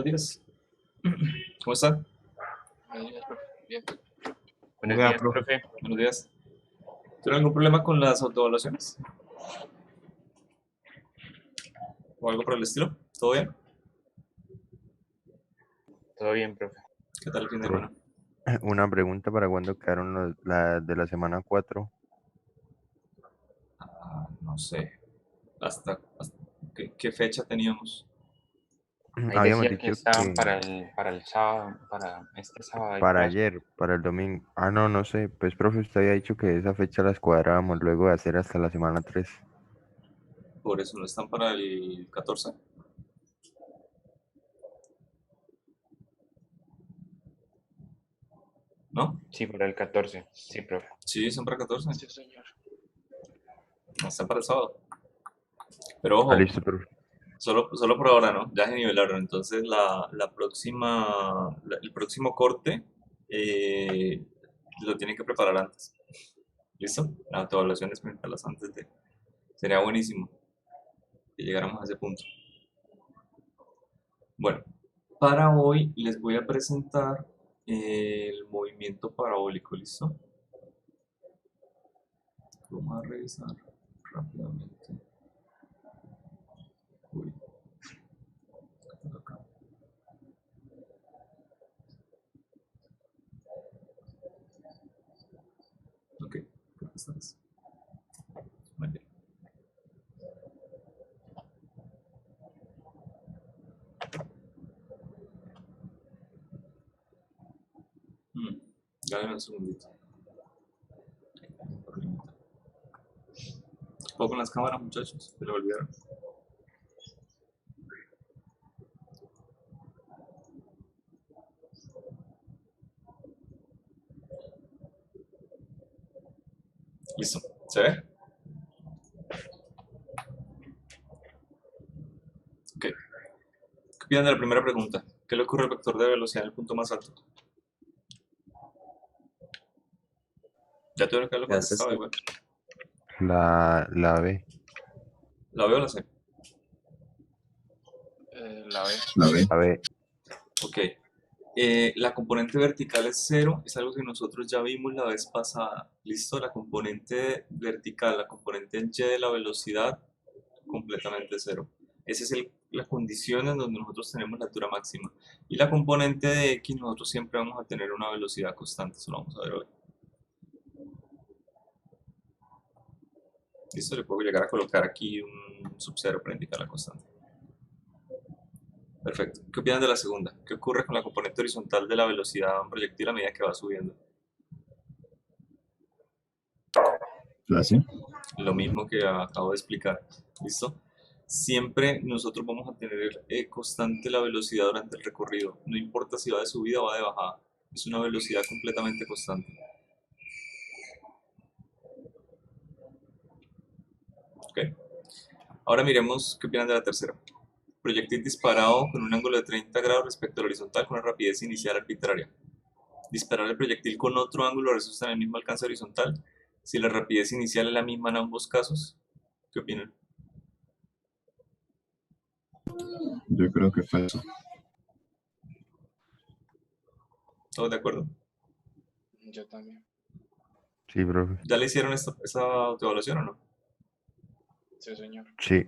buenos días. ¿Cómo están? Buenos días, profe. Bien. Buenos días, profe. Buenos días. ¿Tienen algún problema con las autoevaluaciones? ¿O algo por el estilo? ¿Todo bien? Todo bien, profe. ¿Qué tal el fin de Profe, semana? una pregunta para cuándo quedaron las de la semana 4. No sé. ¿Hasta qué fecha teníamos? Ahí Habíamos decía que dicho estaban que para el sábado, para este sábado hay para plazo. ayer, para el domingo. No, no sé. Pues, profe, usted había dicho que esa fecha las cuadrábamos luego de hacer hasta la semana 3. ¿Por eso no están para el 14? ¿No? Sí, para el 14. Sí, profe. Sí, son para el 14. Sí, señor. No están para el sábado. Pero ojo, Listo, profe. solo por ahora, ¿no? Ya se nivelaron. Entonces el próximo corte eh, lo tienen que preparar antes. ¿Listo? La autoevaluación es presentarlas antes de. Sería buenísimo que llegáramos a ese punto. Bueno, para hoy les voy a presentar el movimiento parabólico, ¿listo? Vamos a revisar rápidamente. Uy, ¿qué pasó acá? Ok, creo que estás. Muy bien. Dame un segundito. Poco con las cámaras, muchachos, se lo olvidaron. Listo, ¿se ve? Ok. ¿Qué opinan de la primera pregunta? ¿Qué le ocurre al vector de velocidad en el punto más alto? Ya tuvieron que haberlo contestado igual. La B. ¿La veo o la sé? La B. La B. Ok. La componente vertical es 0, es algo que nosotros ya vimos la vez pasada. Listo, la componente vertical, la componente en y de la velocidad, completamente 0. Esa es la condición en donde nosotros tenemos la altura máxima. Y la componente de x, nosotros siempre vamos a tener una velocidad constante, eso lo vamos a ver hoy. Listo, le puedo llegar a colocar aquí un sub-0 para indicar la constante. Perfecto. ¿Qué opinan de la segunda? ¿Qué ocurre con la componente horizontal de la velocidad de un proyectil a medida que va subiendo? Lo mismo que acabo de explicar. ¿Listo? Siempre nosotros vamos a tener constante la velocidad durante el recorrido. No importa si va de subida o va de bajada. Es una velocidad completamente constante. ¿Ok? Ahora miremos qué opinan de la tercera. Proyectil disparado con un ángulo de 30 grados respecto al horizontal con una rapidez inicial arbitraria. Disparar el proyectil con otro ángulo resulta en el mismo alcance horizontal. Si la rapidez inicial es la misma en ambos casos, ¿qué opinan? Yo creo que fue eso. ¿Todos de acuerdo? Yo también. Sí, profe. ¿Ya le hicieron esa autoevaluación o no? Sí, señor. Sí.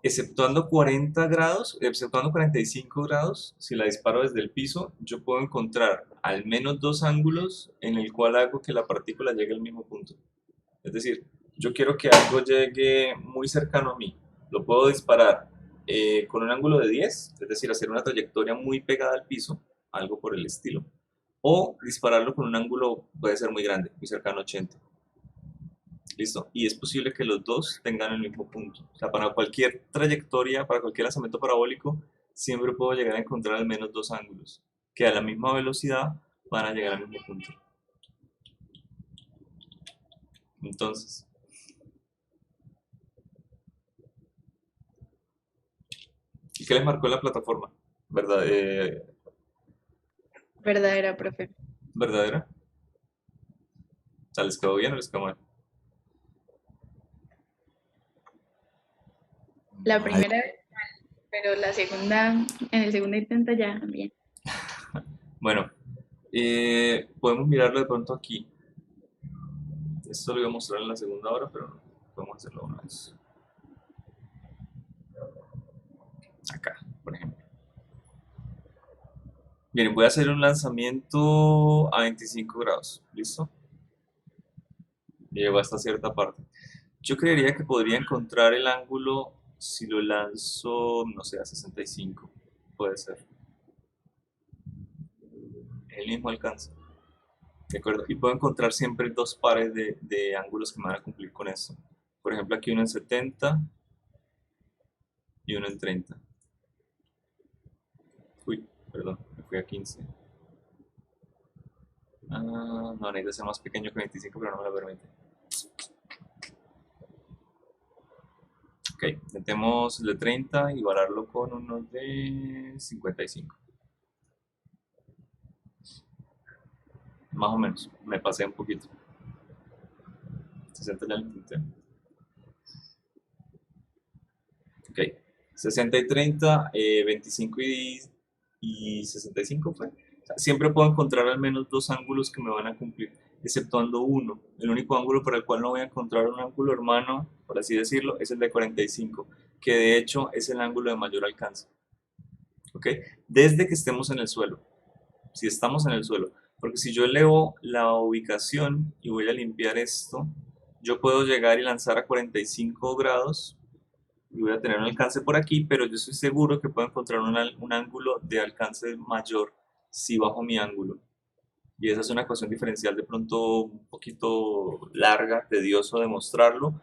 Exceptuando 40 grados, exceptuando 45 grados, si la disparo desde el piso, yo puedo encontrar al menos dos ángulos en el cual hago que la partícula llegue al mismo punto. Es decir, yo quiero que algo llegue muy cercano a mí. Lo puedo disparar con un ángulo de 10, es decir, hacer una trayectoria muy pegada al piso, algo por el estilo. O dispararlo con un ángulo, puede ser muy grande, muy cercano a 80. ¿Listo? Y es posible que los dos tengan el mismo punto. O sea, para cualquier trayectoria, para cualquier lanzamiento parabólico, siempre puedo llegar a encontrar al menos dos ángulos que a la misma velocidad van a llegar al mismo punto. Entonces, ¿y qué les marcó en la plataforma? ¿Verdad? Verdadera, profe. ¿Verdadera? O sea, ¿les quedó bien o les quedó mal? La primera, Pero la segunda, en el segundo intento ya bien. Bueno, podemos mirarlo de pronto aquí. Esto lo voy a mostrar en la segunda hora, pero no, podemos hacerlo una vez. Acá, por ejemplo. Bien, voy a hacer un lanzamiento a 25 grados. ¿Listo? Llego hasta cierta parte. Yo creería que podría encontrar el ángulo si lo lanzo, no sé, a 65. Puede ser. El mismo alcance. ¿De acuerdo? Y puedo encontrar siempre dos pares de ángulos que me van a cumplir con esto. Por ejemplo, aquí uno en 70 y uno en 30. Uy, perdón, me fui a 15. No, necesita ser más pequeño que 25, pero no me lo permite. Ok, intentemos el de 30 y igualarlo con uno de 55. Más o menos, me pasé un poquito. 60 ya lo intenté. Ok, 60 y 30, 25 y 65 fue. O sea, siempre puedo encontrar al menos dos ángulos que me van a cumplir, exceptuando uno. El único ángulo para el cual no voy a encontrar un ángulo hermano, por así decirlo, es el de 45, que de hecho es el ángulo de mayor alcance. ¿Ok? Desde que estemos en el suelo. Si estamos en el suelo. Porque si yo elevo la ubicación y voy a limpiar esto, yo puedo llegar y lanzar a 45 grados y voy a tener un alcance por aquí, pero yo estoy seguro que puedo encontrar un ángulo de alcance mayor si bajo mi ángulo. Y esa es una ecuación diferencial de pronto un poquito larga, tedioso de mostrarlo,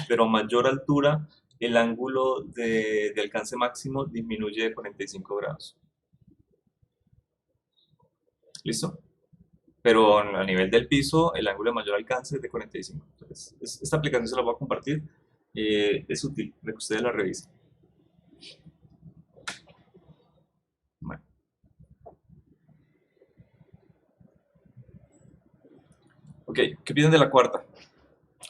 pero a mayor altura el ángulo de alcance máximo disminuye de 45 grados. ¿Listo? Pero a nivel del piso el ángulo de mayor alcance es de 45. Entonces, esta aplicación se la voy a compartir. Es útil para que ustedes la revisen. Bueno. Ok, ¿qué piensan de la cuarta?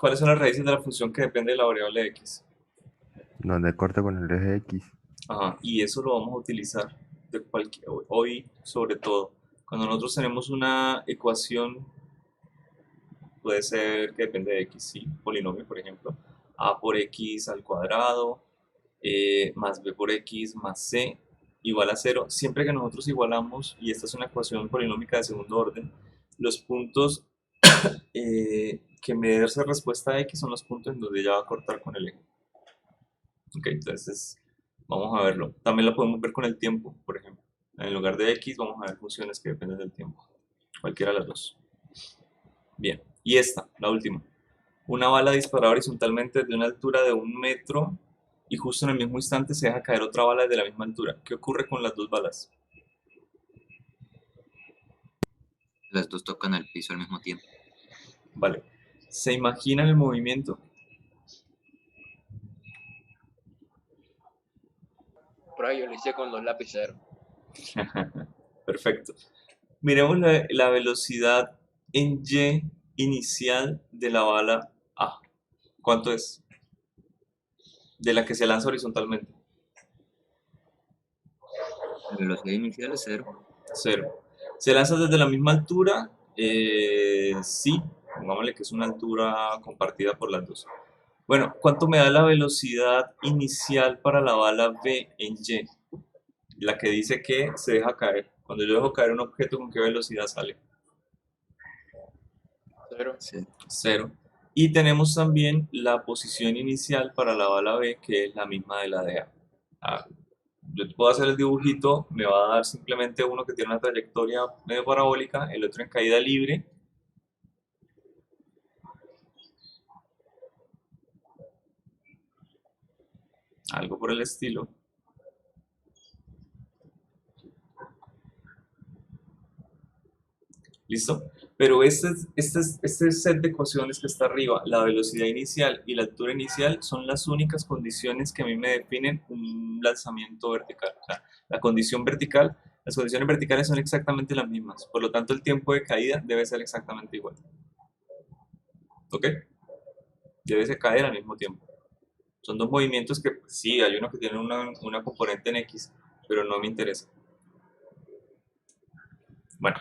¿Cuáles son las raíces de la función que depende de la variable x? Donde corta con el eje X. Ajá, y eso lo vamos a utilizar hoy sobre todo. Cuando nosotros tenemos una ecuación, puede ser que depende de x, sí, polinomio por ejemplo, a por x al cuadrado, más b por x más c igual a 0. Siempre que nosotros igualamos, y esta es una ecuación polinómica de segundo orden, los puntos que me dé esa respuesta a x son los puntos en donde ya va a cortar con el eje. Ok, entonces vamos a verlo. También lo podemos ver con el tiempo, por ejemplo. En lugar de x vamos a ver funciones que dependen del tiempo. Cualquiera de las dos. Bien, y esta, la última. Una bala disparada horizontalmente desde una altura de 1 metro y justo en el mismo instante se deja caer otra bala de la misma altura. ¿Qué ocurre con las dos balas? Las dos tocan el piso al mismo tiempo. Vale. ¿Se imaginan el movimiento? Por ahí yo lo hice con los lapiceros. Perfecto. Miremos la velocidad en y inicial de la bala A. ¿Cuánto es? De la que se lanza horizontalmente. La velocidad inicial es 0. 0. ¿Se lanza desde la misma altura? Sí. Pongámosle que es una altura compartida por las dos. Bueno, ¿cuánto me da la velocidad inicial para la bala B en Y? La que dice que se deja caer. Cuando yo dejo caer un objeto, ¿con qué velocidad sale? 0. 0. Y tenemos también la posición inicial para la bala B, que es la misma de la de A. Yo puedo hacer el dibujito, me va a dar simplemente uno que tiene una trayectoria medio parabólica, el otro en caída libre. Algo por el estilo. ¿Listo? Pero este set de ecuaciones que está arriba, la velocidad inicial y la altura inicial, son las únicas condiciones que a mí me definen un lanzamiento vertical. O sea, la condición vertical, las condiciones verticales son exactamente las mismas. Por lo tanto, el tiempo de caída debe ser exactamente igual. ¿Ok? Debe ser caer al mismo tiempo. Son dos movimientos que pues, sí, hay uno que tiene una componente en X, pero no me interesa. Bueno,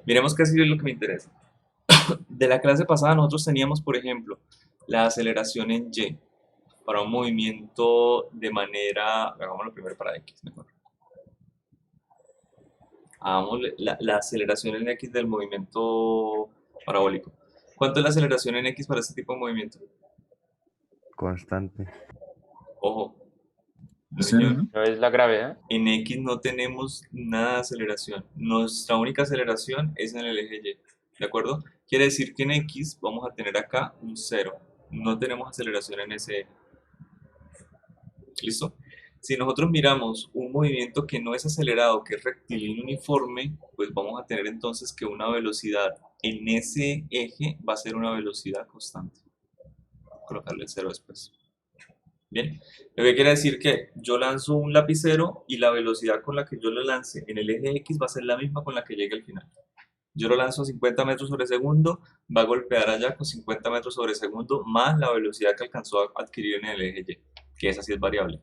miremos qué es lo que me interesa. De la clase pasada nosotros teníamos, por ejemplo, la aceleración en Y para un movimiento de manera, hagámoslo primero para X, mejor. Hagámosle la aceleración en X del movimiento parabólico. ¿Cuánto es la aceleración en X para este tipo de movimiento? Constante. Ojo, no, Cero, señor. ¿no? ¿No es la gravedad? En X no tenemos nada de aceleración. Nuestra única aceleración es en el eje Y. ¿De acuerdo? Quiere decir que en X vamos a tener acá un 0. No tenemos aceleración en ese eje. ¿Listo? Si nosotros miramos un movimiento que no es acelerado, que es rectilíneo uniforme, pues vamos a tener entonces que una velocidad en ese eje va a ser una velocidad constante. Voy a colocarle el 0 después. Bien, lo que quiere decir que yo lanzo un lapicero y la velocidad con la que yo lo lance en el eje X va a ser la misma con la que llegue al final. Yo lo lanzo a 50 metros sobre segundo, va a golpear allá con 50 metros sobre segundo más la velocidad que alcanzó a adquirir en el eje Y, que esa sí es variable.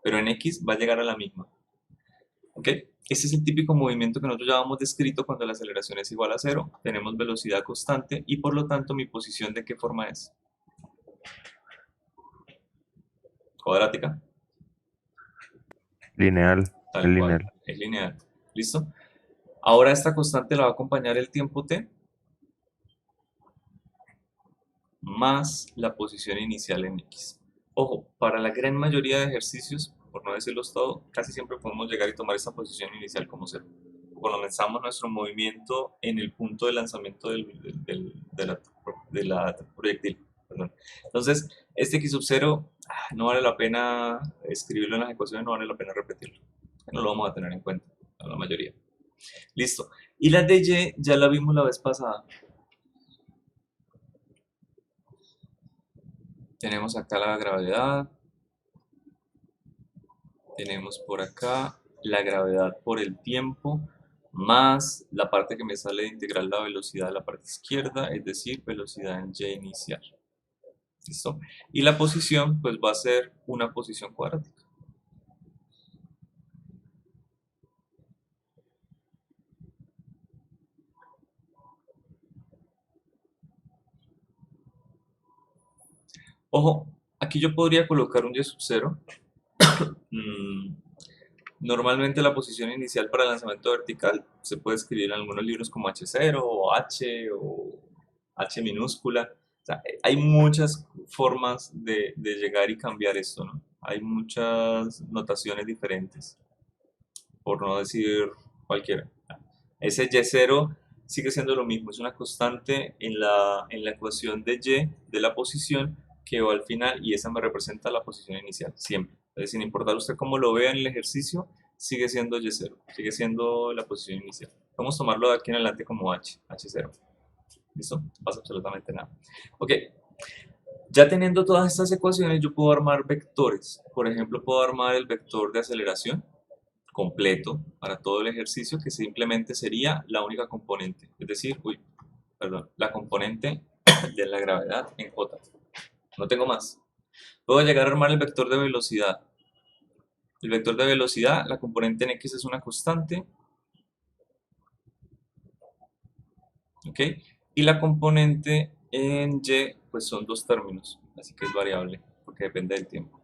Pero en X va a llegar a la misma. ¿Ok? Este es el típico movimiento que nosotros ya hemos descrito cuando la aceleración es igual a 0. Tenemos velocidad constante y por lo tanto mi posición ¿de qué forma es? Cuadrática. Lineal. Tal Es cual, lineal. es lineal. ¿Listo? Ahora esta constante la va a acompañar el tiempo t más la posición inicial en x. Ojo, para la gran mayoría de ejercicios, por no decirlos todo, casi siempre podemos llegar y tomar esta posición inicial como 0. Comenzamos nuestro movimiento en el punto de lanzamiento de la proyectil. Perdón. Entonces, este x sub 0 no vale la pena escribirlo en las ecuaciones, no vale la pena repetirlo. No lo vamos a tener en cuenta, la mayoría. Listo. Y la de Y ya la vimos la vez pasada. Tenemos acá la gravedad. Tenemos por acá la gravedad por el tiempo más la parte que me sale de integrar la velocidad a la parte izquierda, es decir, velocidad en Y inicial. ¿Listo? Y la posición pues va a ser una posición cuadrática. Ojo, aquí yo podría colocar un Y sub 0. Normalmente la posición inicial para el lanzamiento vertical se puede escribir en algunos libros como H0 o H minúscula. O sea, hay muchas formas de llegar y cambiar esto, ¿no? Hay muchas notaciones diferentes, por no decir cualquiera. Ese Y0 sigue siendo lo mismo, es una constante en la ecuación de Y de la posición que va al final y esa me representa la posición inicial, siempre. Entonces, sin importar usted cómo lo vea en el ejercicio, sigue siendo Y0, sigue siendo la posición inicial. Vamos a tomarlo de aquí en adelante como H0. ¿Listo? No pasa absolutamente nada. Ok, ya teniendo todas estas ecuaciones, yo puedo armar vectores. Por ejemplo, puedo armar el vector de aceleración completo para todo el ejercicio, que simplemente sería la única componente, es decir, la componente de la gravedad en J. No tengo más. Puedo llegar a armar el vector de velocidad. El vector de velocidad, la componente en X es una constante. ¿Ok? Y la componente en Y, pues son dos términos, así que es variable, porque depende del tiempo.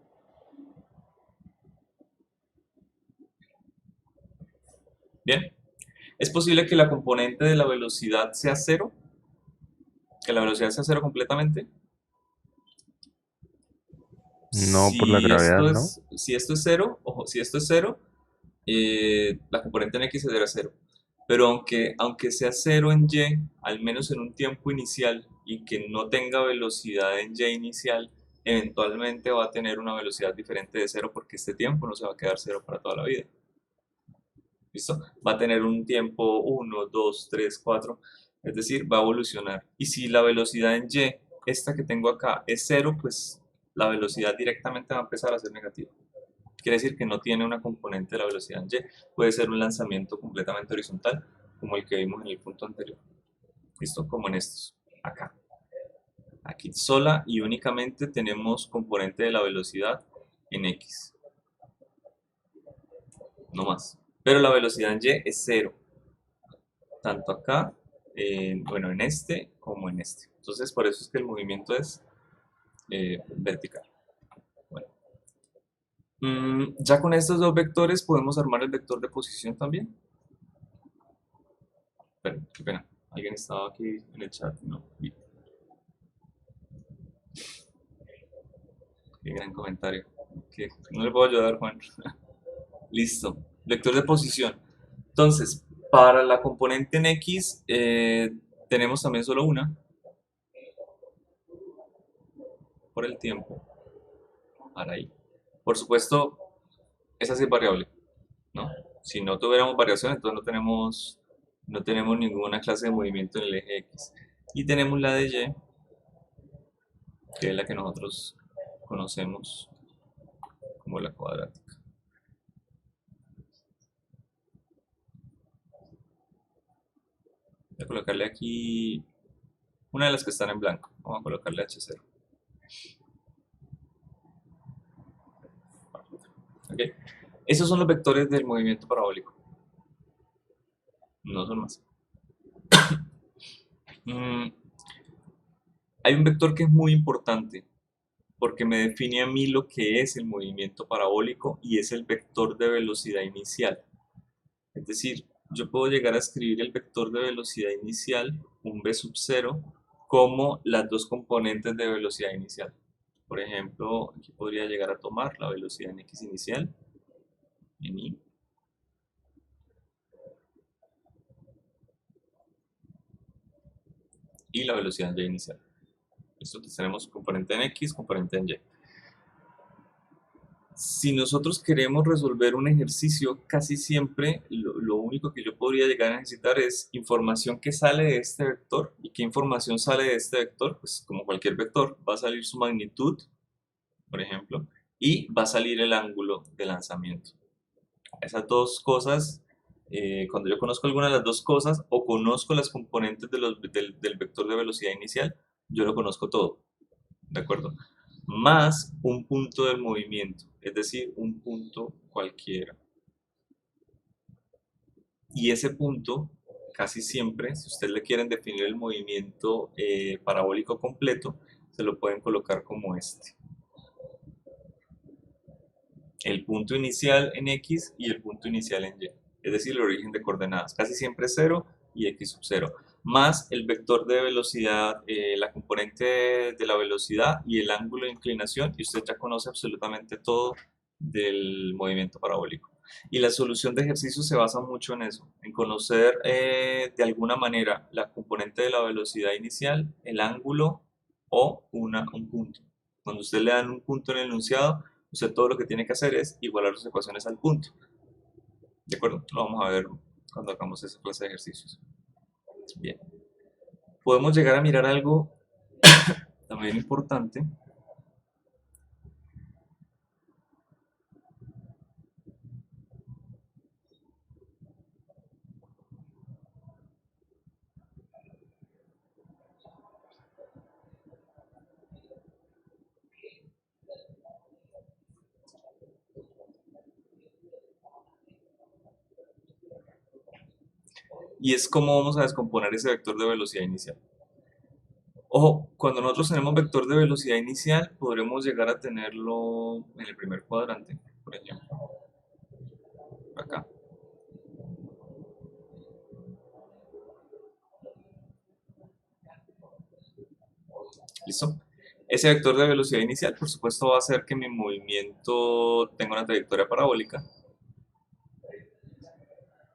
Bien, es posible que la componente de la velocidad sea 0, que la velocidad sea 0 completamente. No por la gravedad, ¿no? Si esto es 0, ojo, si esto es 0, la componente en X será 0. Pero aunque sea 0 en Y, al menos en un tiempo inicial y que no tenga velocidad en Y inicial, eventualmente va a tener una velocidad diferente de 0 porque este tiempo no se va a quedar 0 para toda la vida. ¿Listo? Va a tener un tiempo 1, 2, 3, 4, es decir, va a evolucionar. Y si la velocidad en Y, esta que tengo acá, es 0, pues la velocidad directamente va a empezar a ser negativa. Quiere decir que no tiene una componente de la velocidad en Y. Puede ser un lanzamiento completamente horizontal, como el que vimos en el punto anterior. ¿Listo? Como en estos, acá. Aquí sola y únicamente tenemos componente de la velocidad en X. No más. Pero la velocidad en Y es 0. Tanto acá, bueno, en este como en este. Entonces, por eso es que el movimiento es vertical. Bueno. Ya con estos dos vectores podemos armar el vector de posición también. Pero, qué pena. Alguien estaba aquí en el chat. No. Qué gran comentario. Que no le puedo ayudar, Juan. Listo. Vector de posición. Entonces, para la componente en X, tenemos también solo una. Por el tiempo. Para ahí. Por supuesto, esa sí es variable, ¿no? Si no tuviéramos variación, entonces no tenemos ninguna clase de movimiento en el eje X. Y tenemos la de Y, que es la que nosotros conocemos como la cuadrática. Voy a colocarle aquí una de las que están en blanco. Vamos a colocarle H0. ¿Okay? Esos son los vectores del movimiento parabólico. No son más. Hay un vector que es muy importante porque me define a mí lo que es el movimiento parabólico y es el vector de velocidad inicial. Es decir, yo puedo llegar a escribir el vector de velocidad inicial, un v sub 0, como las dos componentes de velocidad inicial. Por ejemplo, aquí podría llegar a tomar la velocidad en x inicial, en y, y la velocidad en y inicial. Esto tenemos componente en x, componente en y. Si nosotros queremos resolver un ejercicio, casi siempre lo único que yo podría llegar a necesitar es información que sale de este vector. ¿Y qué información sale de este vector? Pues como cualquier vector, va a salir su magnitud, por ejemplo, y va a salir el ángulo de lanzamiento. Esas dos cosas, cuando yo conozco alguna de las dos cosas o conozco las componentes del vector de velocidad inicial, yo lo conozco todo, ¿de acuerdo? Más un punto del movimiento, es decir, un punto cualquiera. Y ese punto, casi siempre, si ustedes le quieren definir el movimiento parabólico completo, se lo pueden colocar como este. El punto inicial en X y el punto inicial en Y, es decir, el origen de coordenadas, casi siempre 0 y X sub 0, más el vector de velocidad, la componente de la velocidad y el ángulo de inclinación, y usted ya conoce absolutamente todo del movimiento parabólico. Y la solución de ejercicios se basa mucho en eso, en conocer de alguna manera la componente de la velocidad inicial, el ángulo o un punto. Cuando usted le dan un punto en el enunciado, usted todo lo que tiene que hacer es igualar sus ecuaciones al punto. ¿De acuerdo? Lo vamos a ver cuando hagamos esa clase de ejercicios. Bien. Podemos llegar a mirar algo también importante. Y es cómo vamos a descomponer ese vector de velocidad inicial. Ojo, cuando nosotros tenemos vector de velocidad inicial, podremos llegar a tenerlo en el primer cuadrante, por ejemplo. Acá. ¿Listo? Ese vector de velocidad inicial, por supuesto, va a hacer que mi movimiento tenga una trayectoria parabólica,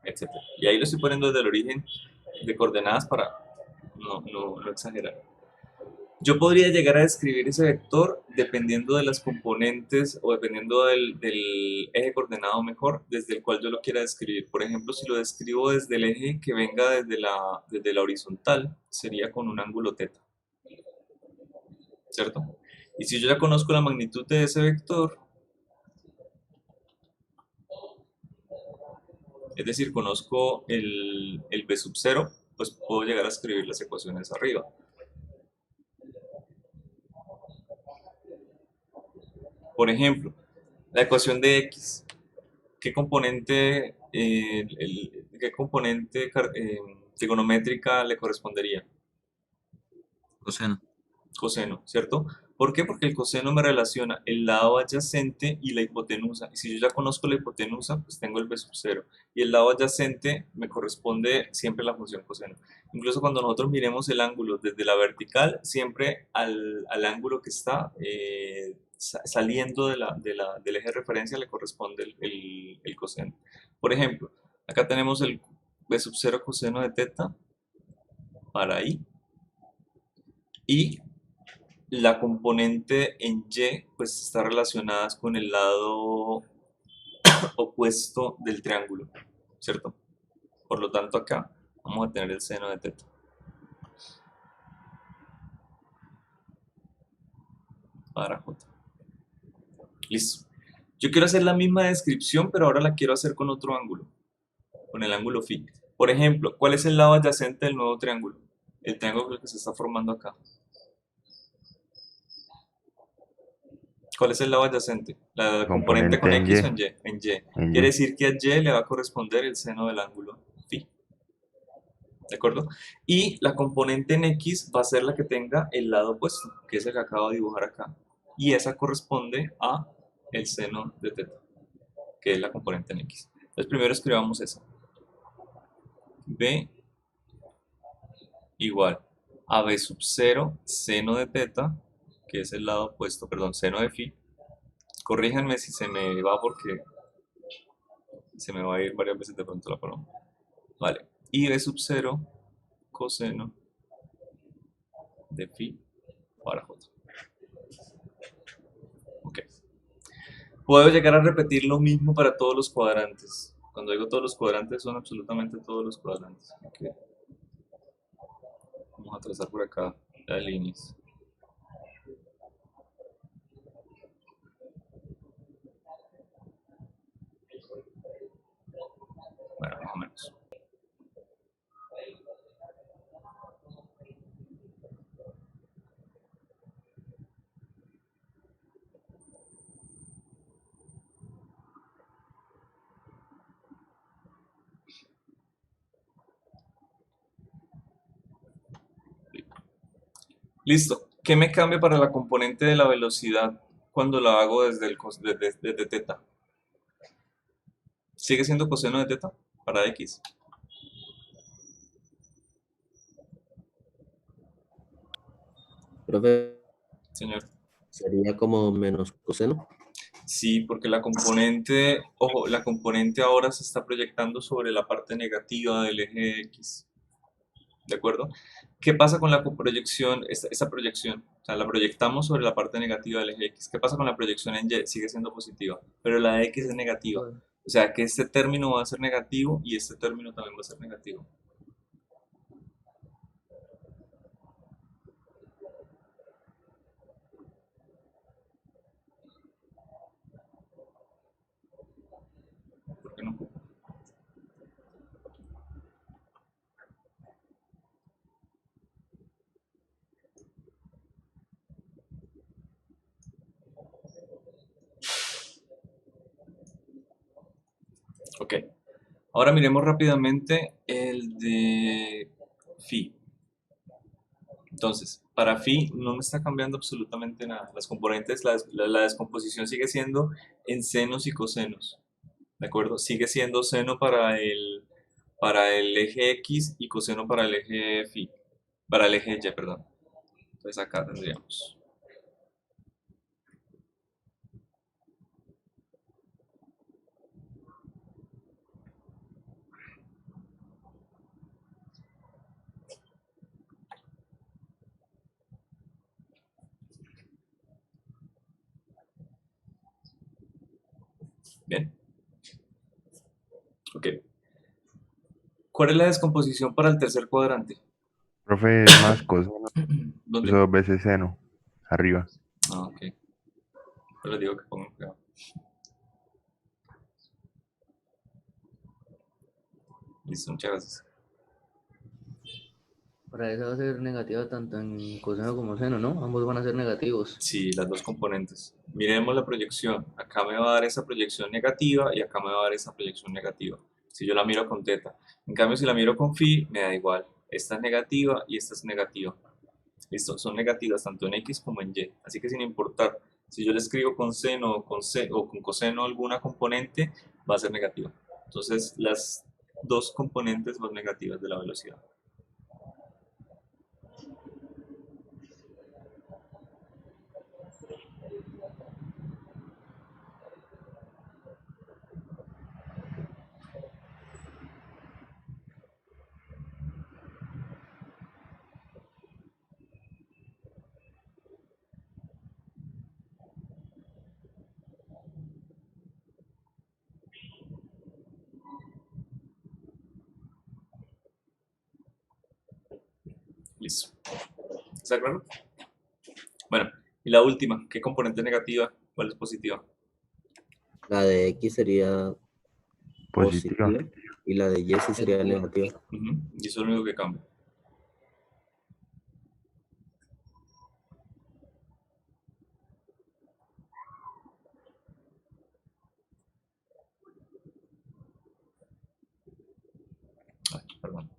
etc. Y ahí lo estoy poniendo desde el origen de coordenadas para no exagerar. Yo podría llegar a describir ese vector dependiendo de las componentes o dependiendo del eje coordenado mejor desde el cual yo lo quiera describir. Por ejemplo, si lo describo desde el eje que venga desde la horizontal, sería con un ángulo θ, ¿cierto? Y si yo ya conozco la magnitud de ese vector, es decir, conozco el v sub 0, pues puedo llegar a escribir las ecuaciones arriba. Por ejemplo, la ecuación de x, ¿qué componente, qué componente trigonométrica le correspondería? Coseno. Coseno, ¿cierto? ¿Por qué? Porque el coseno me relaciona el lado adyacente y la hipotenusa. Y si yo ya conozco la hipotenusa, pues tengo el b sub 0. Y el lado adyacente me corresponde siempre la función coseno. Incluso cuando nosotros miremos el ángulo desde la vertical, siempre al ángulo que está saliendo del eje de referencia le corresponde el coseno. Por ejemplo, acá tenemos el b sub 0 coseno de teta para ahí. Y la componente en y pues está relacionada con el lado opuesto del triángulo, ¿cierto? Por lo tanto acá vamos a tener el seno de teta. Para j. Listo. Yo quiero hacer la misma descripción, pero ahora la quiero hacer con otro ángulo, con el ángulo phi. Por ejemplo, ¿cuál es el lado adyacente del nuevo triángulo? El triángulo que se está formando acá. ¿Cuál es el lado adyacente? La componente con Componente x o en en y. En y. en Quiere Y. decir que a y le va a corresponder el seno del ángulo phi. ¿De acuerdo? Y la componente en x va a ser la que tenga el lado opuesto, que es el que acabo de dibujar acá. Y esa corresponde a el seno de teta, que es la componente en x. Entonces primero escribamos eso. B igual a b sub 0 seno de teta, que es el lado opuesto, perdón, seno de phi. Corríjanme si se me va porque se me va a ir varias veces de pronto la paloma. Vale. Y b sub 0 coseno de phi para j. Ok. Puedo llegar a repetir lo mismo para todos los cuadrantes. Cuando digo todos los cuadrantes, son absolutamente todos los cuadrantes. Okay. Vamos a trazar por acá las líneas. Bueno, más o menos. Listo. ¿Qué me cambia para la componente de la velocidad cuando la hago desde teta? ¿Sigue siendo coseno de teta para x? Profe, Señor. sería como menos coseno. Sí, porque la componente, ojo, la componente ahora se está proyectando sobre la parte negativa del eje x. ¿De acuerdo? ¿Qué pasa con la proyección, esta proyección? O sea, la proyectamos sobre la parte negativa del eje x. ¿Qué pasa con la proyección en y? Sigue siendo positiva, pero la de x es negativa. O sea, que este término va a ser negativo y este término también va a ser negativo. ¿Por qué no? Ok. Ahora miremos rápidamente el de phi. Entonces, para phi no me está cambiando absolutamente nada. Las componentes, la descomposición sigue siendo en senos y cosenos. ¿De acuerdo? Sigue siendo seno para el eje X y coseno para el eje phi. Para el eje Y, perdón. Entonces acá tendríamos. Bien. Ok. ¿Cuál es la descomposición para el tercer cuadrante? Profe, es más coseno. ¿Dónde? Eso dos veces seno. Arriba. Ah, ok. Yo les digo que pongan cuidado. Listo, muchas gracias. Para esa va a ser negativa tanto en coseno como seno, ¿no? Ambos van a ser negativos. Sí, las dos componentes. Miremos la proyección. Acá me va a dar esa proyección negativa y acá me va a dar esa proyección negativa. Si yo la miro con teta. En cambio, si la miro con phi, me da igual. Esta es negativa y esta es negativa. Listo, son negativas tanto en X como en Y. Así que sin importar si yo le escribo con seno o con coseno alguna componente, va a ser negativa. Entonces, las dos componentes son negativas de la velocidad. Listo. ¿Está claro? Bueno, y la última, ¿qué componente negativa? ¿Cuál es positiva? La de X sería Positiva. positiva y la de Y sí sería negativa. Ujú, y eso es lo único que cambia. Ay, perdón.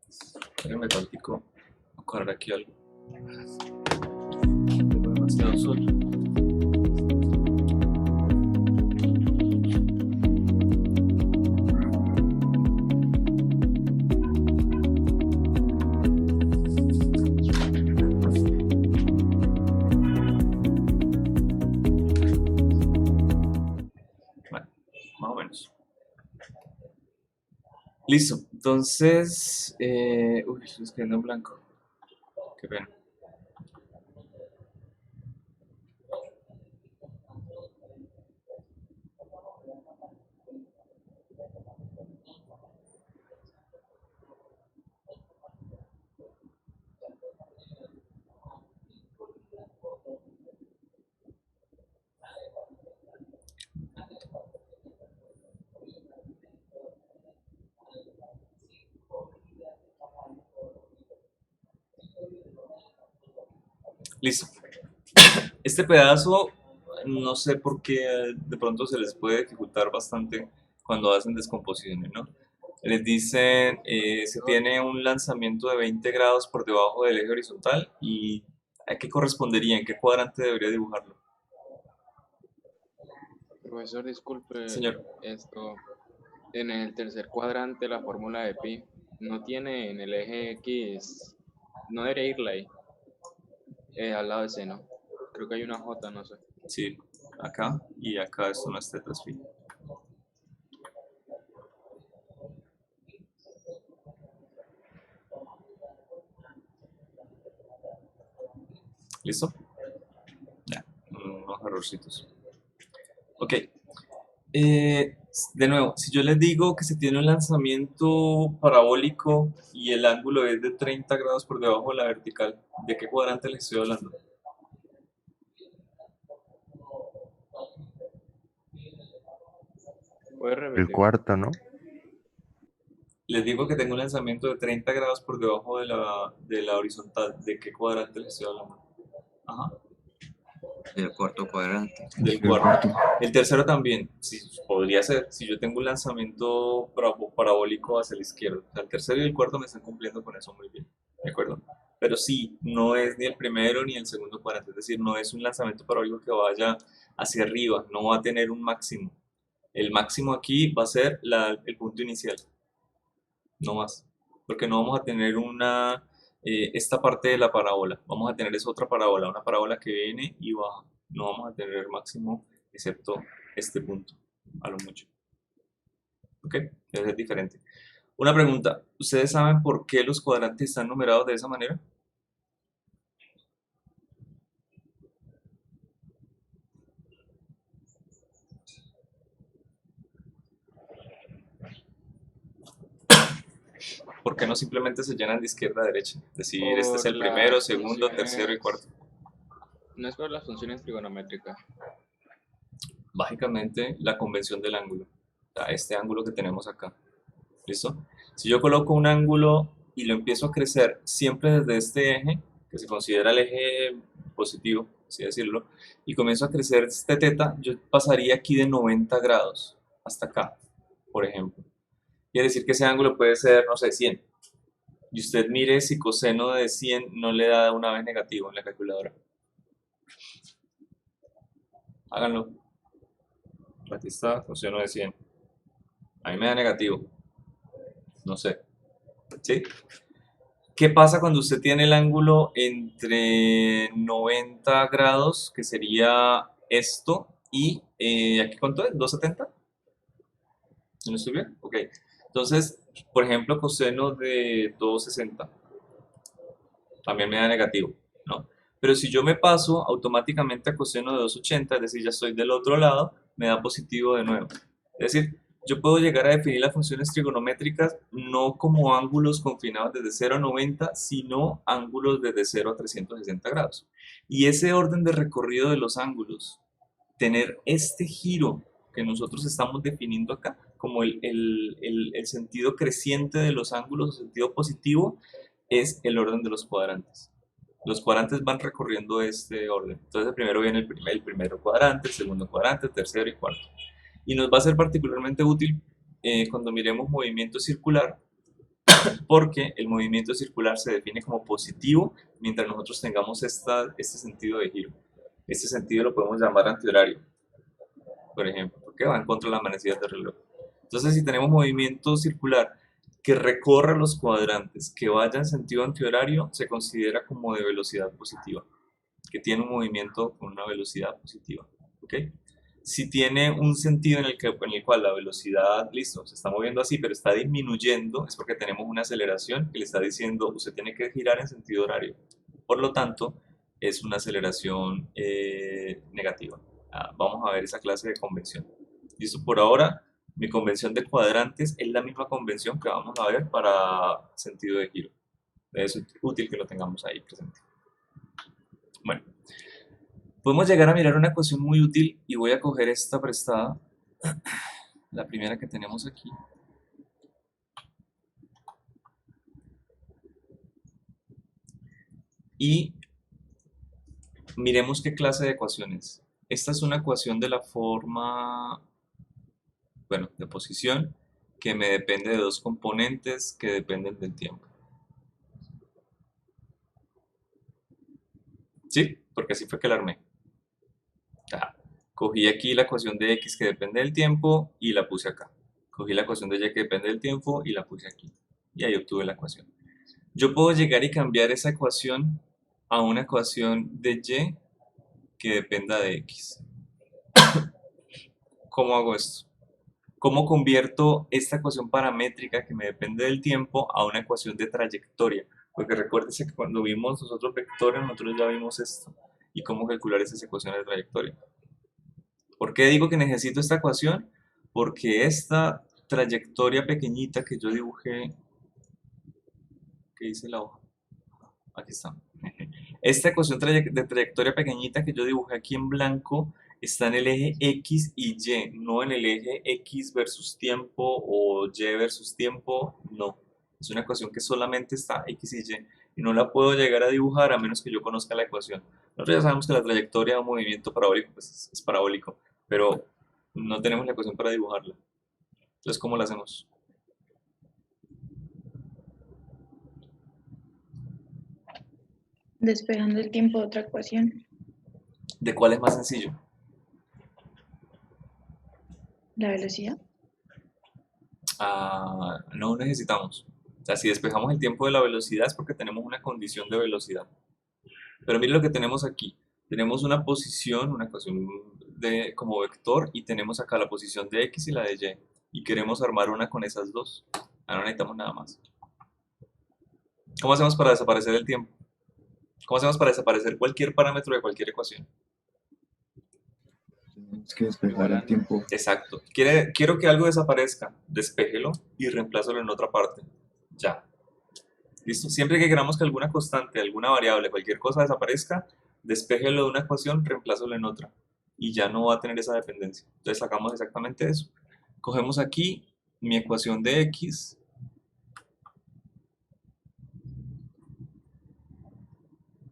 Espérenme tantico. Voy a coger aquí algo. Tengo demasiado sol. Bueno, más o menos. Listo. Entonces, uy, estoy escribiendo en blanco. Qué pena. Listo. Este pedazo, no sé por qué de pronto se les puede dificultar bastante cuando hacen descomposiciones, ¿no? Les dicen, se tiene un lanzamiento de 20 grados por debajo del eje horizontal y ¿a qué correspondería? ¿En qué cuadrante debería dibujarlo? Profesor, disculpe, Señor. esto, en el tercer cuadrante la fórmula de pi no tiene en el eje X, no debería irla ahí, al lado de seno. Creo que hay una J, no sé. Sí, acá y acá son las tetas phi. ¿Listo? Ya, unos errorcitos. Ok. De nuevo, si yo les digo que se tiene un lanzamiento parabólico y el ángulo es de 30 grados por debajo de la vertical, ¿de qué cuadrante les estoy hablando? ¿Puedes El repetir? cuarto, ¿no? Les digo que tengo un lanzamiento de 30 grados por debajo de la horizontal, ¿de qué cuadrante les estoy hablando? Ajá, Del cuarto cuadrante. del El cuarto. cuarto. El tercero también, sí, podría ser, si yo tengo un lanzamiento parabólico hacia la izquierda. O sea, el tercero y el cuarto me están cumpliendo con eso muy bien, ¿de acuerdo? Pero sí, no es ni el primero ni el segundo cuadrante, es decir, no es un lanzamiento parabólico que vaya hacia arriba, no va a tener un máximo. El máximo aquí va a ser el punto inicial, no más, porque no vamos a tener esta parte de la parábola, vamos a tener esa otra parábola, una parábola que viene y baja, no vamos a tener máximo excepto este punto, a lo mucho. ¿Ok? Entonces es diferente. Una pregunta, ¿ustedes saben por qué los cuadrantes están numerados de esa manera? ¿por qué no simplemente se llenan de izquierda a derecha? Es decir, este es Por el primero, las segundo, tercero y cuarto. No es por las funciones trigonométricas. Básicamente la convención del ángulo, o sea, este ángulo que tenemos acá. ¿Listo? Si yo coloco un ángulo y lo empiezo a crecer siempre desde este eje, que se considera el eje positivo, así decirlo, y comienzo a crecer este teta, yo pasaría aquí de 90 grados hasta acá, por ejemplo. Quiere decir que ese ángulo puede ser, no sé, 100. Y usted mire si coseno de 100 no le da una vez negativo en la calculadora. Háganlo. Aquí está, coseno de 100. A mí me da negativo. No sé. ¿Sí? ¿Qué pasa cuando usted tiene el ángulo entre 90 grados, que sería esto, y aquí cuánto es? ¿270? ¿No estoy bien? Ok. Entonces, por ejemplo, coseno de 260 también me da negativo, ¿no? Pero si yo me paso automáticamente a coseno de 280, es decir, ya estoy del otro lado, me da positivo de nuevo. Es decir, yo puedo llegar a definir las funciones trigonométricas no como ángulos confinados desde 0 a 90, sino ángulos desde 0 a 360 grados. Y ese orden de recorrido de los ángulos, tener este giro que nosotros estamos definiendo acá, como el sentido creciente de los ángulos, el sentido positivo, es el orden de los cuadrantes. Los cuadrantes van recorriendo este orden. Entonces primero viene el primer cuadrante, el segundo cuadrante, el tercero y cuarto. Y nos va a ser particularmente útil cuando miremos movimiento circular, porque el movimiento circular se define como positivo mientras nosotros tengamos este sentido de giro. Este sentido lo podemos llamar antihorario, por ejemplo, porque va en contra de las manecillas del reloj. Entonces, si tenemos movimiento circular que recorra los cuadrantes, que vaya en sentido antihorario, se considera como de velocidad positiva, que tiene un movimiento con una velocidad positiva. ¿Ok? Si tiene un sentido en el cual la velocidad, listo, se está moviendo así, pero está disminuyendo, es porque tenemos una aceleración que le está diciendo, usted tiene que girar en sentido horario. Por lo tanto, es una aceleración negativa. Vamos a ver esa clase de convención. Listo, por ahora, mi convención de cuadrantes es la misma convención que vamos a ver para sentido de giro. Es útil que lo tengamos ahí presente. Bueno. Podemos llegar a mirar una ecuación muy útil y voy a coger esta prestada, la primera que tenemos aquí. Y miremos qué clase de ecuación es. Esta es una ecuación de la forma, bueno, de posición, que me depende de dos componentes que dependen del tiempo. ¿Sí? Porque así fue que la armé. Cogí aquí la ecuación de x que depende del tiempo y la puse acá. Cogí la ecuación de y que depende del tiempo y la puse aquí. Y ahí obtuve la ecuación. Yo puedo llegar y cambiar esa ecuación a una ecuación de y que dependa de x. ¿Cómo hago esto? ¿Cómo convierto esta ecuación paramétrica que me depende del tiempo a una ecuación de trayectoria? Porque recuérdense que cuando vimos nosotros vectores, nosotros ya vimos esto. ¿Y cómo calcular esas ecuaciones de trayectoria? ¿Por qué digo que necesito esta ecuación? Porque esta trayectoria pequeñita que yo dibujé, ¿qué dice la hoja? Aquí está. Esta ecuación de trayectoria pequeñita que yo dibujé aquí en blanco está en el eje X y Y, no en el eje X versus tiempo o Y versus tiempo, no. Es una ecuación que solamente está X y Y y no la puedo llegar a dibujar a menos que yo conozca la ecuación. Nosotros ya sabemos que la trayectoria de un movimiento parabólico pues, es parabólico, pero no tenemos la ecuación para dibujarla. Entonces, ¿cómo la hacemos? Despejando el tiempo de otra ecuación. ¿De cuál es más sencillo? La velocidad. No necesitamos. O sea, si despejamos el tiempo de la velocidad es porque tenemos una condición de velocidad. Pero mire lo que tenemos aquí. Tenemos una posición, una ecuación como vector y tenemos acá la posición de x y la de y. Y queremos armar una con esas dos. No necesitamos nada más. ¿Cómo hacemos para desaparecer el tiempo? ¿Cómo hacemos para desaparecer cualquier parámetro de cualquier ecuación? Es que despejar el tiempo. Exacto. Quiero que algo desaparezca. Despéjelo y reemplázalo en otra parte. Ya. ¿Listo? Siempre que queramos que alguna constante, alguna variable, cualquier cosa desaparezca, despéjelo de una ecuación, reemplázalo en otra. Y ya no va a tener esa dependencia. Entonces sacamos exactamente eso. Cogemos aquí mi ecuación de x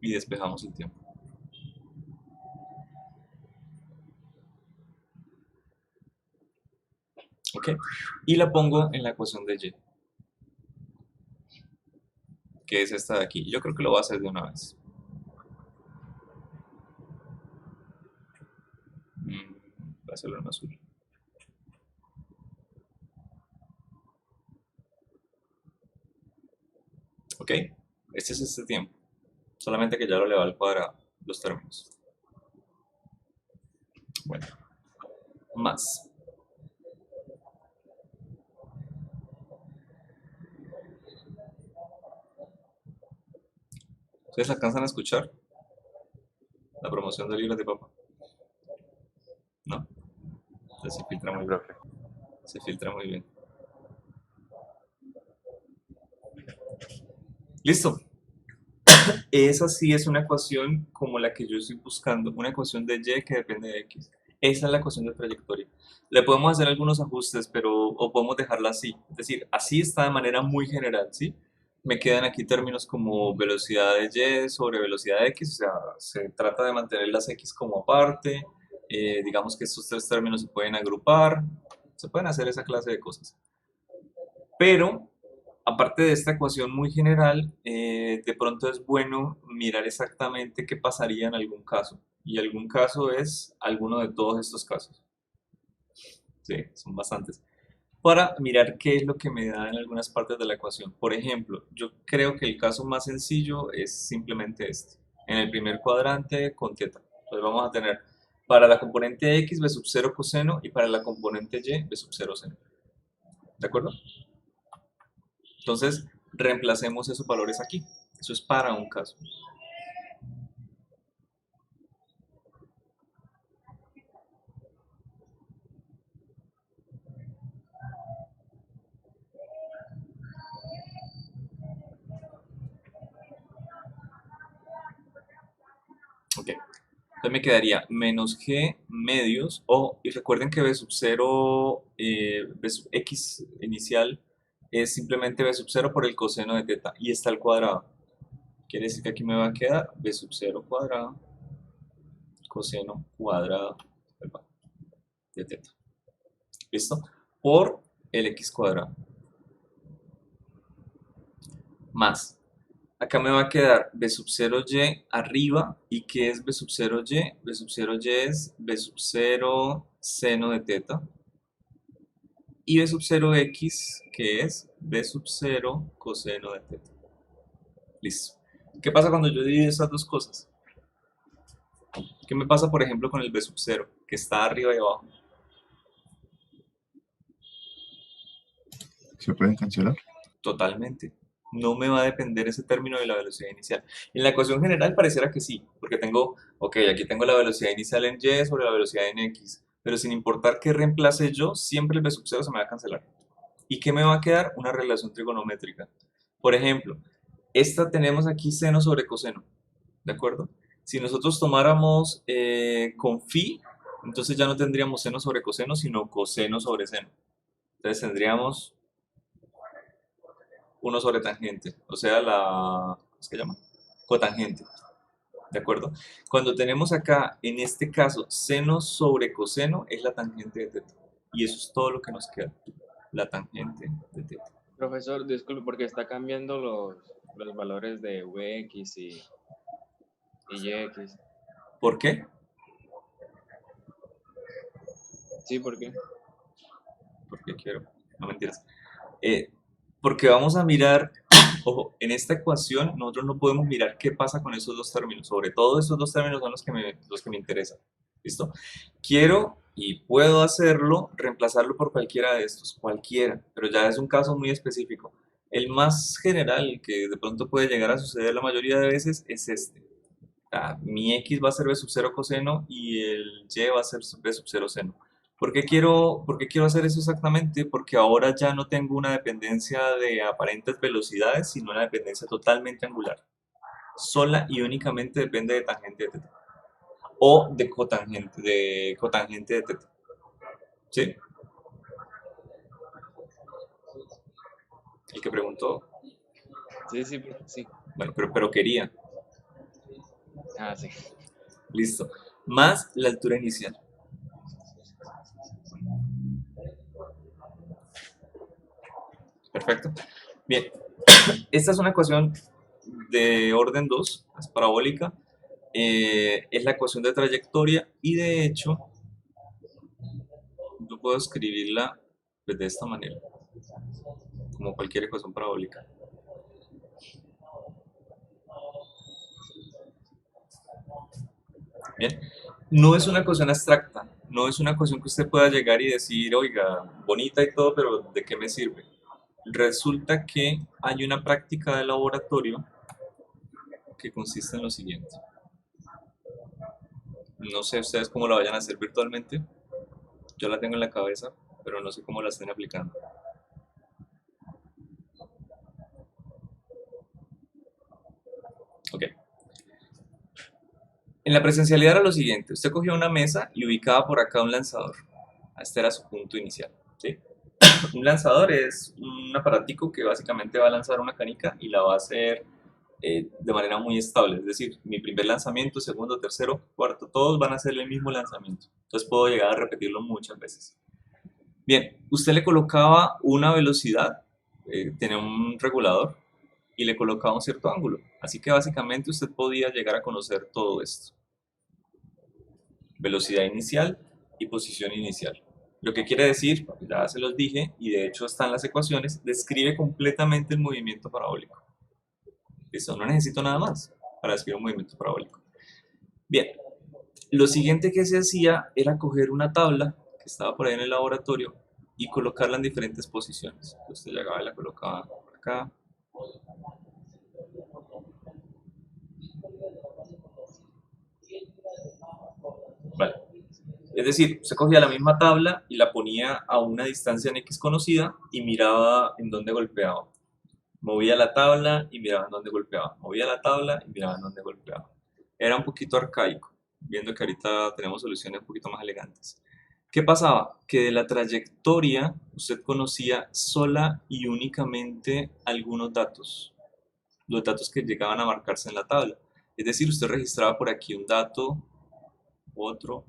y despejamos el tiempo. ¿Ok? Y la pongo en la ecuación de y, que es esta de aquí. Yo creo que lo voy a hacer de una vez. Voy a hacerlo en azul. ¿Ok? Este es este tiempo. Solamente que ya lo eleva al cuadrado, los términos. Bueno, más. ¿Ustedes alcanzan a escuchar la promoción de libros de papá? No. Entonces se filtra muy bien. Se filtra muy bien. Listo. Esa sí es una ecuación como la que yo estoy buscando, una ecuación de y que depende de x. Esa es la ecuación de trayectoria. Le podemos hacer algunos ajustes, pero o podemos dejarla así. Es decir, así está de manera muy general, ¿sí? Me quedan aquí términos como velocidad de y sobre velocidad de x, o sea, se trata de mantener las x como aparte. Digamos que estos tres términos se pueden agrupar, se pueden hacer esa clase de cosas. Pero aparte de esta ecuación muy general, de pronto es bueno mirar exactamente qué pasaría en algún caso. Y algún caso es alguno de todos estos casos. Sí, son bastantes. Para mirar qué es lo que me da en algunas partes de la ecuación. Por ejemplo, yo creo que el caso más sencillo es simplemente este. En el primer cuadrante con teta. Entonces vamos a tener para la componente x b sub 0 coseno y para la componente y b sub 0 seno. ¿De acuerdo? Entonces, reemplacemos esos valores aquí. Eso es para un caso. Ok. Entonces me quedaría menos g medios, y recuerden que b sub 0, b sub x inicial es simplemente b sub 0 por el coseno de teta, y está al cuadrado. Quiere decir que aquí me va a quedar b sub 0 cuadrado, coseno cuadrado de teta. ¿Listo? Por el x cuadrado. Más. Acá me va a quedar b sub 0y arriba. ¿Y qué es b sub 0y? B sub 0y es b sub 0 seno de teta. Y b sub 0x, que es b sub 0 coseno de teta. Listo. ¿Qué pasa cuando yo divido esas dos cosas? ¿Qué me pasa, por ejemplo, con el b sub 0, que está arriba y abajo? ¿Se pueden cancelar? Totalmente. No me va a depender ese término de la velocidad inicial. En la ecuación general pareciera que sí, porque tengo, ok, aquí tengo la velocidad inicial en y sobre la velocidad en x, pero sin importar qué reemplace yo, siempre el b sub 0 se me va a cancelar. ¿Y qué me va a quedar? Una relación trigonométrica. Por ejemplo, esta tenemos aquí seno sobre coseno, ¿de acuerdo? Si nosotros tomáramos con phi, entonces ya no tendríamos seno sobre coseno, sino coseno sobre seno. Entonces tendríamos 1 sobre tangente, o sea, ¿cómo se llama? Cotangente, ¿de acuerdo? Cuando tenemos acá, en este caso, seno sobre coseno, es la tangente de teta. Y eso es todo lo que nos queda, la tangente de teta. Profesor, disculpe, porque está cambiando los valores de Vx y Yx. ¿Por qué? Sí, ¿por qué? Porque quiero, no mentiras. Porque vamos a mirar, ojo, en esta ecuación nosotros no podemos mirar qué pasa con esos dos términos. Sobre todo esos dos términos son los que me interesan. ¿Listo? Quiero y puedo hacerlo, reemplazarlo por cualquiera de estos, cualquiera, pero ya es un caso muy específico. El más general que de pronto puede llegar a suceder la mayoría de veces es este. Mi x va a ser b sub 0 coseno y el y va a ser b sub 0 seno. por qué quiero hacer eso exactamente? Porque ahora ya no tengo una dependencia de aparentes velocidades, sino una dependencia totalmente angular. Sola y únicamente depende de tangente de teta. O de cotangente de teta. ¿Sí? El que preguntó, Sí, sí, sí. bueno, pero quería. Ah, sí. Listo. Más la altura inicial. Perfecto. Bien. Esta es una ecuación de orden 2, es parabólica. Es la ecuación de trayectoria y de hecho yo puedo escribirla pues, de esta manera, como cualquier ecuación parabólica. Bien, no es una ecuación abstracta, no es una ecuación que usted pueda llegar y decir, oiga, bonita y todo, pero ¿de qué me sirve? Resulta que hay una práctica de laboratorio que consiste en lo siguiente. No sé ustedes cómo la vayan a hacer virtualmente, yo la tengo en la cabeza, pero no sé cómo la estén aplicando. Ok. En la presencialidad era lo siguiente, usted cogía una mesa y ubicaba por acá un lanzador. Este era su punto inicial, ¿sí? Un lanzador es un aparatico que básicamente va a lanzar una canica y la va a hacer de manera muy estable. Es decir, mi primer lanzamiento, segundo, tercero, cuarto, todos van a hacer el mismo lanzamiento. Entonces puedo llegar a repetirlo muchas veces. Bien, usted le colocaba una velocidad, tenía un regulador y le colocaba un cierto ángulo. Así que básicamente usted podía llegar a conocer todo esto. Velocidad inicial y posición inicial. Lo que quiere decir, ya se los dije, y de hecho están las ecuaciones, describe completamente el movimiento parabólico. Eso no necesito nada más para describir un movimiento parabólico. Bien, lo siguiente que se hacía era coger una tabla que estaba por ahí en el laboratorio y colocarla en diferentes posiciones. Usted llegaba y la colocaba por acá. Vale. Es decir, se cogía la misma tabla y la ponía a una distancia en X conocida y miraba en dónde golpeaba. Movía la tabla y miraba en dónde golpeaba. Movía la tabla y miraba en dónde golpeaba. Era un poquito arcaico, viendo que ahorita tenemos soluciones un poquito más elegantes. ¿Qué pasaba? Que de la trayectoria usted conocía sola y únicamente algunos datos. Los datos que llegaban a marcarse en la tabla. Es decir, usted registraba por aquí un dato, otro,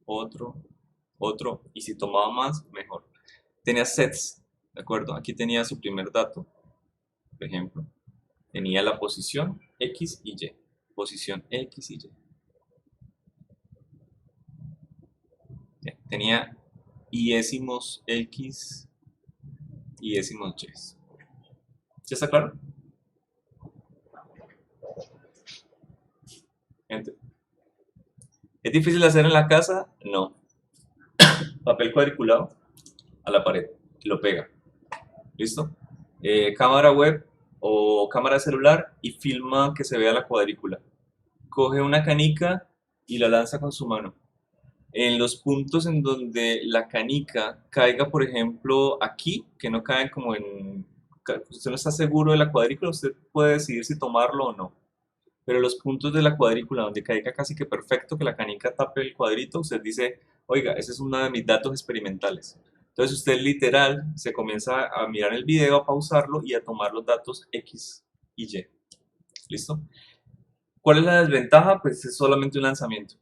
otro, y si tomaba más, mejor. Tenía sets, ¿de acuerdo? Aquí tenía su primer dato, por ejemplo. Tenía la posición X y Y. Posición X y Y. Bien, tenía iésimos X y iésimos Y. ¿Ya está claro? Gente. ¿Es difícil de hacer en la casa? No. Papel cuadriculado a la pared, lo pega. ¿Listo? Cámara web o cámara celular y filma que se vea la cuadrícula. Coge una canica y la lanza con su mano. En los puntos en donde la canica caiga, por ejemplo, aquí, que no cae como en... Usted no está seguro de la cuadrícula, usted puede decidir si tomarlo o no. Pero los puntos de la cuadrícula donde caiga casi que perfecto, que la canica tape el cuadrito, usted dice, oiga, ese es uno de mis datos experimentales. Entonces usted literal se comienza a mirar el video, a pausarlo y a tomar los datos X y Y. ¿Listo? ¿Cuál es la desventaja? Pues es solamente un lanzamiento.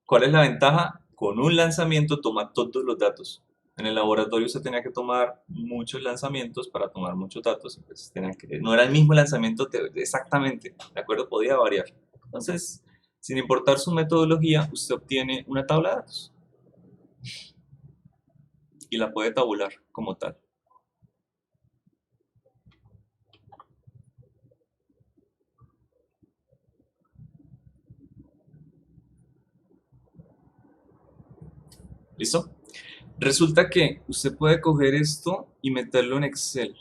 ¿Cuál es la ventaja? Con un lanzamiento toma todos los datos. En el laboratorio usted tenía que tomar muchos lanzamientos para tomar muchos datos. Pues no era el mismo lanzamiento exactamente, ¿de acuerdo? Podía variar. Entonces, sin importar su metodología, usted obtiene una tabla de datos y la puede tabular como tal. ¿Listo? Resulta que usted puede coger esto y meterlo en Excel.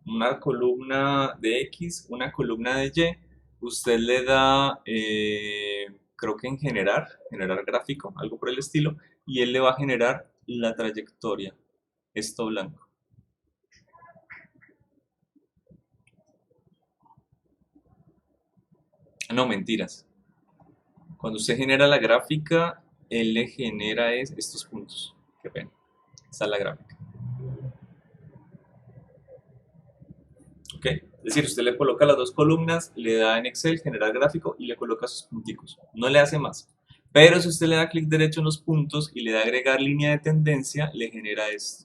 Una columna de X, una columna de Y. Usted le da, creo que en generar gráfico, algo por el estilo, y él le va a generar la trayectoria, esto blanco. No, mentiras. Cuando usted genera la gráfica, él le genera estos puntos. Qué pena. Esta es la gráfica. ¿Ok? Es decir, usted le coloca las dos columnas, le da en Excel generar gráfico y le coloca sus punticos. No le hace más. Pero si usted le da clic derecho en los puntos y le da agregar línea de tendencia, le genera esto.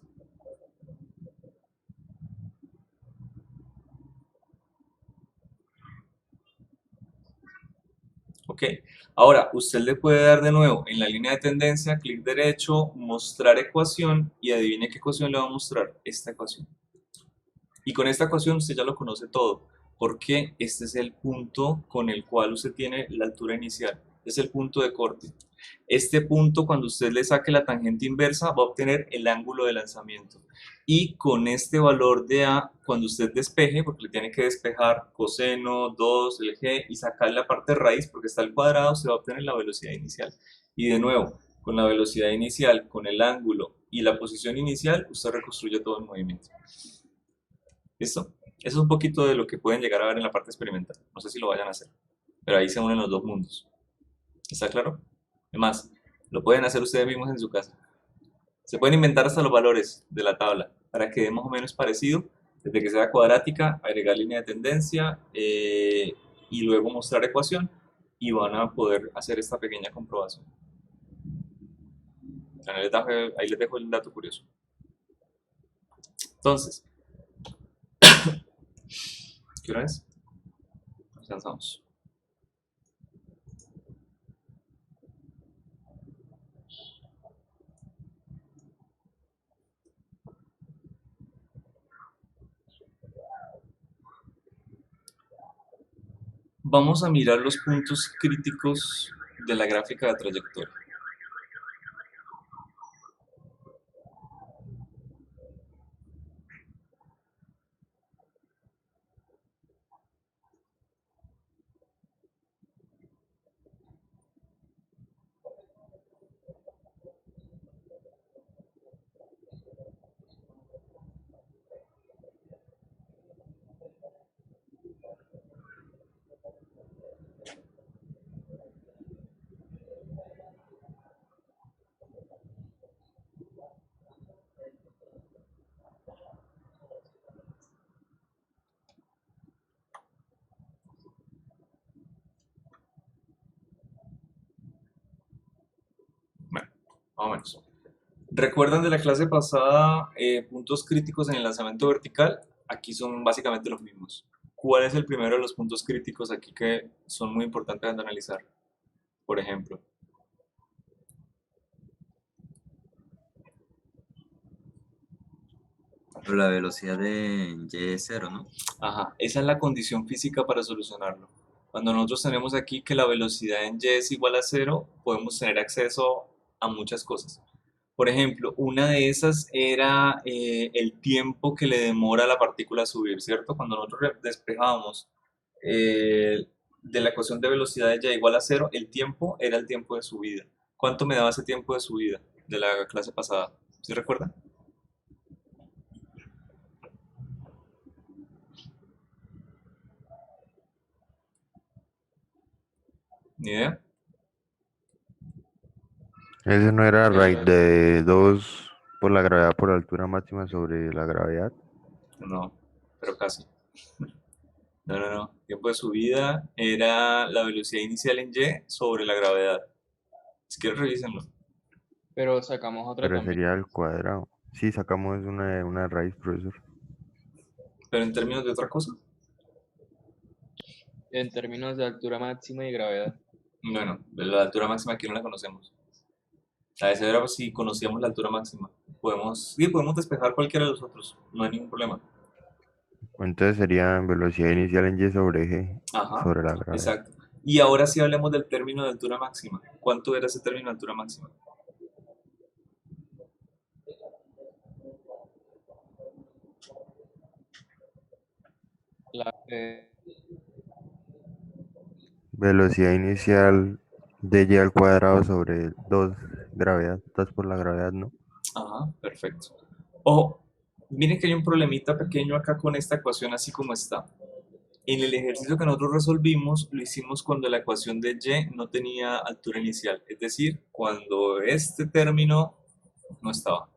¿Ok? Ahora, usted le puede dar de nuevo en la línea de tendencia, clic derecho, mostrar ecuación y adivine qué ecuación le va a mostrar. Esta ecuación. Y con esta ecuación usted ya lo conoce todo, porque este es el punto con el cual usted tiene la altura inicial. Es el punto de corte. Este punto, cuando usted le saque la tangente inversa, va a obtener el ángulo de lanzamiento. Y con este valor de A, cuando usted despeje, porque le tiene que despejar coseno, 2, el G, y sacar la parte raíz, porque está al cuadrado, se va a obtener la velocidad inicial. Y de nuevo, con la velocidad inicial, con el ángulo y la posición inicial, usted reconstruye todo el movimiento. ¿Listo? Eso es un poquito de lo que pueden llegar a ver en la parte experimental. No sé si lo vayan a hacer, pero ahí se unen los dos mundos. ¿Está claro? Además, lo pueden hacer ustedes mismos en su casa. Se pueden inventar hasta los valores de la tabla para que dé más o menos parecido, desde que sea cuadrática, agregar línea de tendencia y luego mostrar ecuación y van a poder hacer esta pequeña comprobación. Ahí les dejo el dato curioso. Entonces, ¿qué hora es? Nos cansamos. Vamos a mirar los puntos críticos de la gráfica de trayectoria. Bueno, más o menos. ¿Recuerdan de la clase pasada puntos críticos en el lanzamiento vertical? Aquí son básicamente los mismos. ¿Cuál es el primero de los puntos críticos aquí que son muy importantes de analizar? Por ejemplo, La velocidad de Y es cero, ¿no? ajá, esa es la condición física para solucionarlo. Cuando nosotros tenemos aquí que la velocidad en Y es igual a cero, podemos tener acceso a muchas cosas. Por ejemplo, una de esas era el tiempo que le demora a la partícula a subir, ¿cierto? Cuando nosotros despejábamos de la ecuación de velocidad de Y igual a cero, el tiempo era el tiempo de subida. ¿Cuánto me daba ese tiempo de subida de la clase pasada? ¿Sí recuerdan? ¿Ni idea? Ese no era Sí, raíz de 2 por la gravedad por altura máxima sobre la gravedad. No, pero casi. No. Tiempo de subida era la velocidad inicial en Y sobre la gravedad. Si quieren, revísenlo. pero sacamos otra Pero también. sería al cuadrado. Sí, sacamos una raíz, profesor. Pero en términos de otra cosa, En términos de altura máxima y gravedad. bueno, la altura máxima aquí no la conocemos. A veces era si conocíamos la altura máxima. Sí, podemos despejar cualquiera de los otros, no hay ningún problema. Entonces sería velocidad inicial en Y sobre G Ajá, sobre la gravedad. exacto. Y ahora sí hablemos del término de altura máxima. ¿Cuánto era ese término de altura máxima? La, eh, Velocidad inicial de Y al cuadrado sobre 2 gravedad, 2 por la gravedad, ¿no? Ajá, perfecto. Ojo, miren que hay un problemita pequeño acá con esta ecuación así como está. En el ejercicio que nosotros resolvimos, lo hicimos cuando la ecuación de y no tenía altura inicial, es decir, cuando este término no estaba.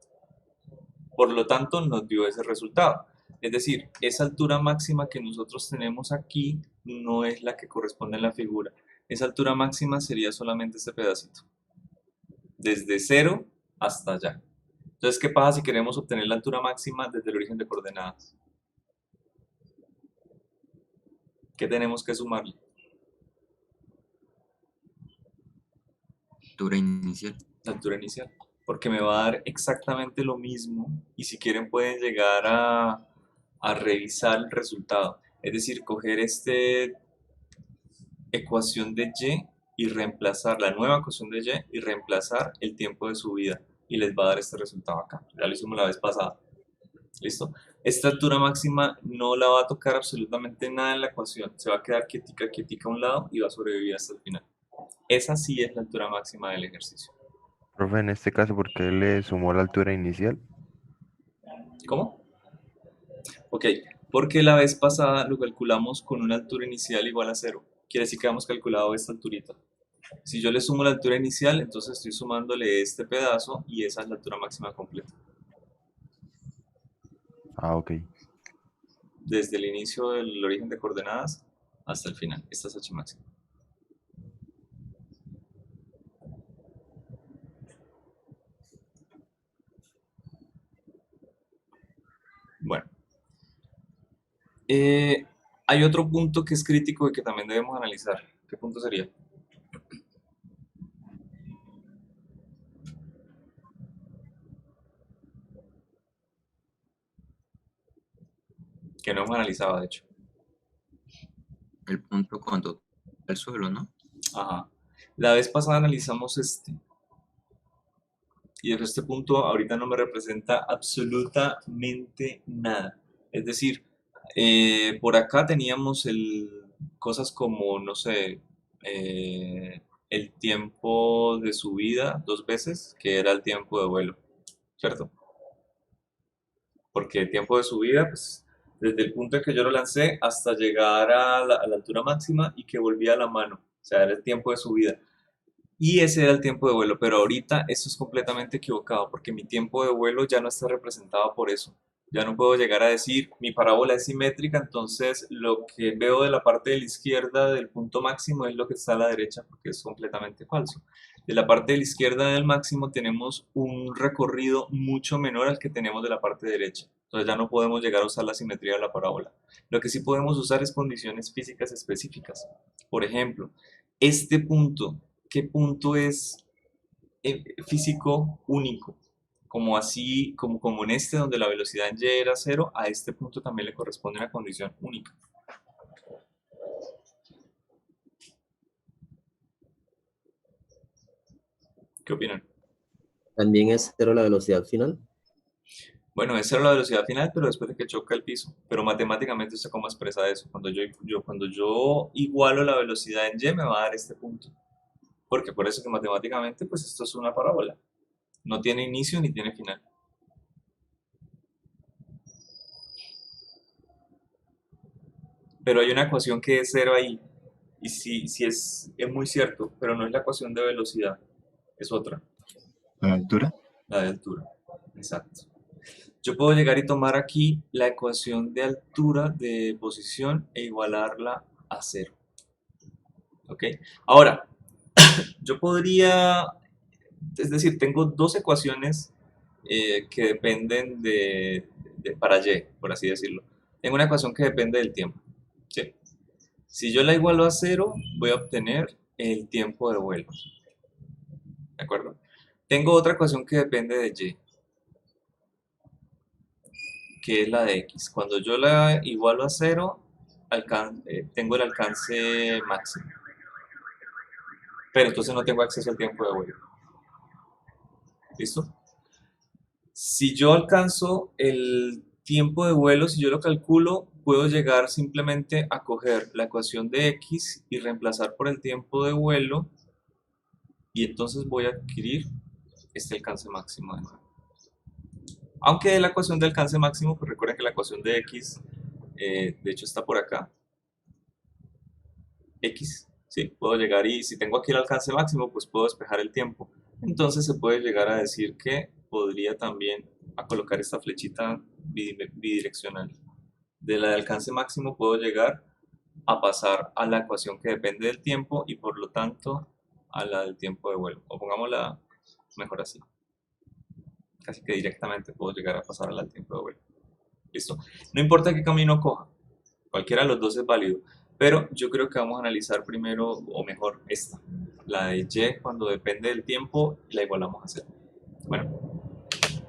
Por lo tanto, nos dio ese resultado. Es decir, esa altura máxima que nosotros tenemos aquí no es la que corresponde en la figura. Esa altura máxima sería solamente este pedacito, desde 0 hasta allá. Entonces, ¿qué pasa si queremos obtener la altura máxima desde el origen de coordenadas? ¿Qué tenemos que sumarle? Altura inicial. La altura inicial. Porque me va a dar exactamente lo mismo y si quieren pueden llegar a revisar el resultado. Es decir, coger esta ecuación de y reemplazar la nueva ecuación de y reemplazar el tiempo de subida y les va a dar este resultado acá. Ya lo hicimos la vez pasada. ¿Listo? Esta altura máxima no la va a tocar absolutamente nada en la ecuación. Se va a quedar quietica, quietica a un lado y va a sobrevivir hasta el final. Esa sí es la altura máxima del ejercicio. Profe, en este caso, ¿por qué le sumó la altura inicial? ¿Cómo? Ok, porque la vez pasada lo calculamos con una altura inicial igual a 0. Quiere decir que hemos calculado esta alturita. Si yo le sumo la altura inicial, entonces estoy sumándole este pedazo y esa es la altura máxima completa. Ah, ok. Desde el inicio del origen de coordenadas hasta el final. Esta es h máxima. Bueno. Hay otro punto que es crítico y que también debemos analizar. ¿Qué punto sería? Que no hemos analizado, de hecho. El punto cuando el suelo, ¿no? Ajá. La vez pasada analizamos este. Y desde este punto ahorita no me representa absolutamente nada. Es decir, por acá teníamos cosas como, no sé, el tiempo de subida 2 veces, que era el tiempo de vuelo, ¿cierto? Porque el tiempo de subida, pues, desde el punto en que yo lo lancé hasta llegar a la altura máxima y que volvía a la mano, o sea, era el tiempo de subida. Y ese era el tiempo de vuelo, pero ahorita esto es completamente equivocado porque mi tiempo de vuelo ya no está representado por eso. Ya no puedo llegar a decir mi parábola es simétrica, entonces lo que veo de la parte de la izquierda del punto máximo es lo que está a la derecha porque es completamente falso. De la parte de la izquierda del máximo tenemos un recorrido mucho menor al que tenemos de la parte derecha. Entonces ya no podemos llegar a usar la simetría de la parábola. Lo que sí podemos usar es condiciones físicas específicas. Por ejemplo, este punto, ¿qué punto es físico único? Como así, como en este donde la velocidad en y era 0, a este punto también le corresponde una condición única. ¿Qué opinan? También es 0 la velocidad final. Bueno, es 0 la velocidad final, pero después de que choca el piso. Pero matemáticamente, ¿usted cómo expresa eso? Cuando yo igualo la velocidad en y, me va a dar este punto. Porque por eso que matemáticamente, pues esto es una parábola. No tiene inicio ni tiene final. Pero hay una ecuación que es 0 ahí. Y sí es muy cierto, pero no es la ecuación de velocidad. Es otra, ¿La altura? la de altura. Exacto. Yo puedo llegar y tomar aquí la ecuación de altura de posición e igualarla a 0. ¿Ok? Ahora, yo podría, es decir, tengo dos ecuaciones que dependen para y, por así decirlo. Tengo una ecuación que depende del tiempo. ¿Sí? Si yo la igualo a 0, voy a obtener el tiempo de vuelo. ¿De acuerdo? Tengo otra ecuación que depende de y, que es la de x. Cuando yo la igualo a 0, tengo el alcance máximo. Pero entonces no tengo acceso al tiempo de vuelo. ¿Listo? Si yo alcanzo el tiempo de vuelo, si yo lo calculo, puedo llegar simplemente a coger la ecuación de x y reemplazar por el tiempo de vuelo y entonces voy a adquirir este alcance máximo de nuevo. Aunque la ecuación de alcance máximo, pues recuerden que la ecuación de x, de hecho está por acá, x, ¿sí? Puedo llegar y si tengo aquí el alcance máximo, pues puedo despejar el tiempo. Entonces se puede llegar a decir que podría también a colocar esta flechita bidireccional. De la de alcance máximo puedo llegar a pasar a la ecuación que depende del tiempo y por lo tanto a la del tiempo de vuelo. O pongámosla mejor así. Casi que directamente puedo llegar a pasar a la del tiempo de vuelo. Listo. No importa qué camino coja, cualquiera de los dos es válido, pero yo creo que vamos a analizar primero, o mejor, esta, la de y cuando depende del tiempo, la igualamos a 0. Bueno,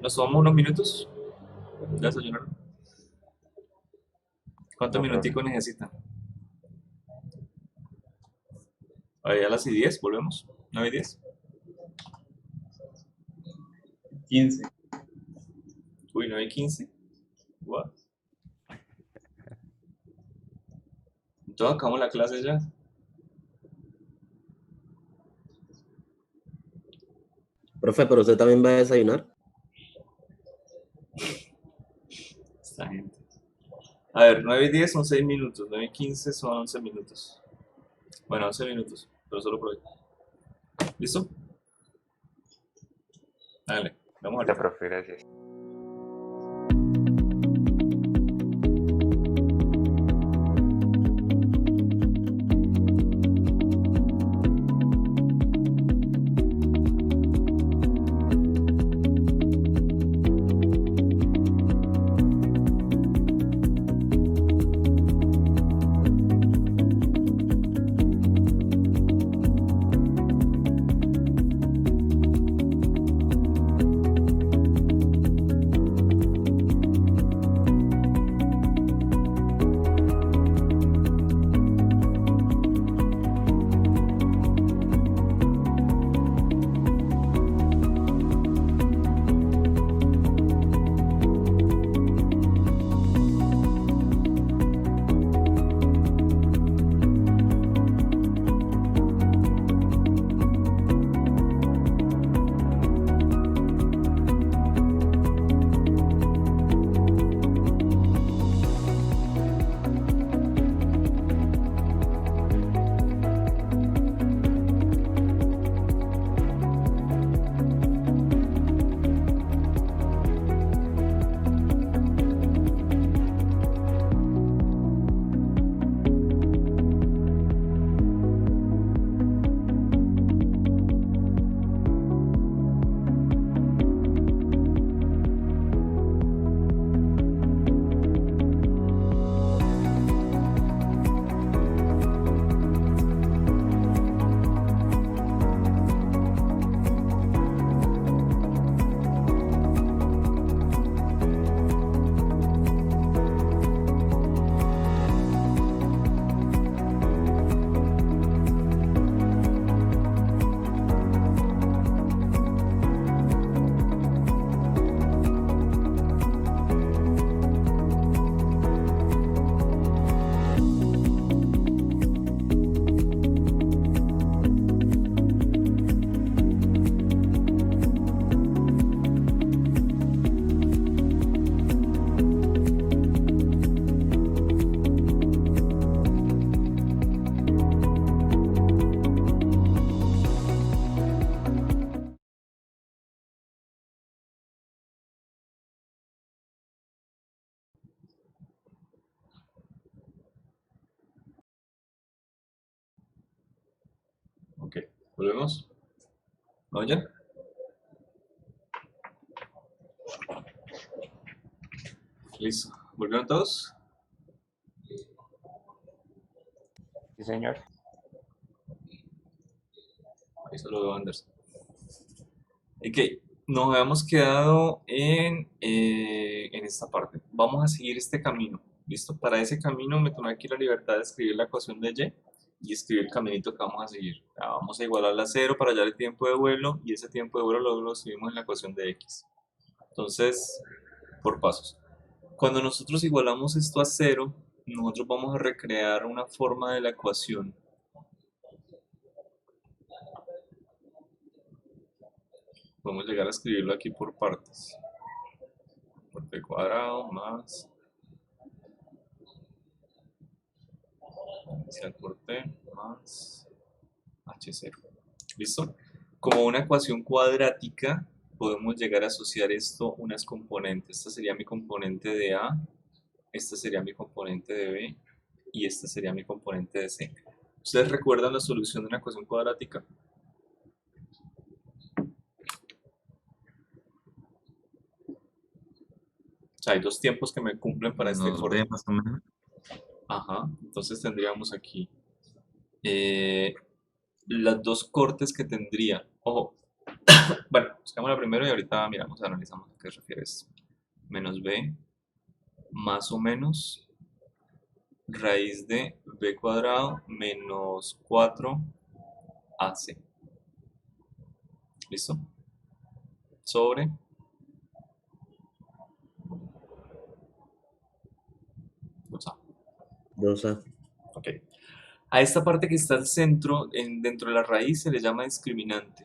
nos tomamos unos minutos. ¿Ya desayunaron? ¿Cuántos No, profe. minuticos necesitan? Ahí a las 10, volvemos. 9 y 10. 15. Uy, 9 y 15. What? Entonces acabamos la clase ya. Profe, ¿pero usted también va a desayunar? Esta gente. A ver, 9 y 10 son 6 minutos, 9 y 15 son 11 minutos. Bueno, 11 minutos, pero solo por hoy. ¿Listo? Dale, vamos Ya, ahorita. profe, gracias. Ok, volvemos. ¿Me oyen? Listo. ¿Volvieron todos? Sí, señor. Ahí solo veo a Anderson. Ok, nos habíamos quedado en esta parte. Vamos a seguir este camino. ¿Listo? Para ese camino me tomé aquí la libertad de escribir la ecuación de y escribir el caminito que vamos a seguir. Vamos a igualarla a 0 para hallar el tiempo de vuelo y ese tiempo de vuelo luego lo escribimos en la ecuación de x. Entonces, por pasos. Cuando nosotros igualamos esto a 0, nosotros vamos a recrear una forma de la ecuación. Podemos llegar a escribirlo aquí por partes. cuadrado más inicial por t más h0. ¿Listo? Como una ecuación cuadrática, podemos llegar a asociar esto unas componentes. Esta sería mi componente de A, esta sería mi componente de B y esta sería mi componente de C. ¿Ustedes recuerdan la solución de una ecuación cuadrática? O sea, hay dos tiempos que me cumplen para este Nos corte. ve más o menos. Ajá, entonces tendríamos aquí las dos cortes que tendría. Ojo, bueno, buscamos la primero y ahorita miramos, analizamos a qué se refiere esto. Menos b más o menos raíz de b cuadrado menos 4ac. ¿Listo? Sobre 2a. 2A. Ok. A esta parte que está al centro, dentro de la raíz, se le llama discriminante.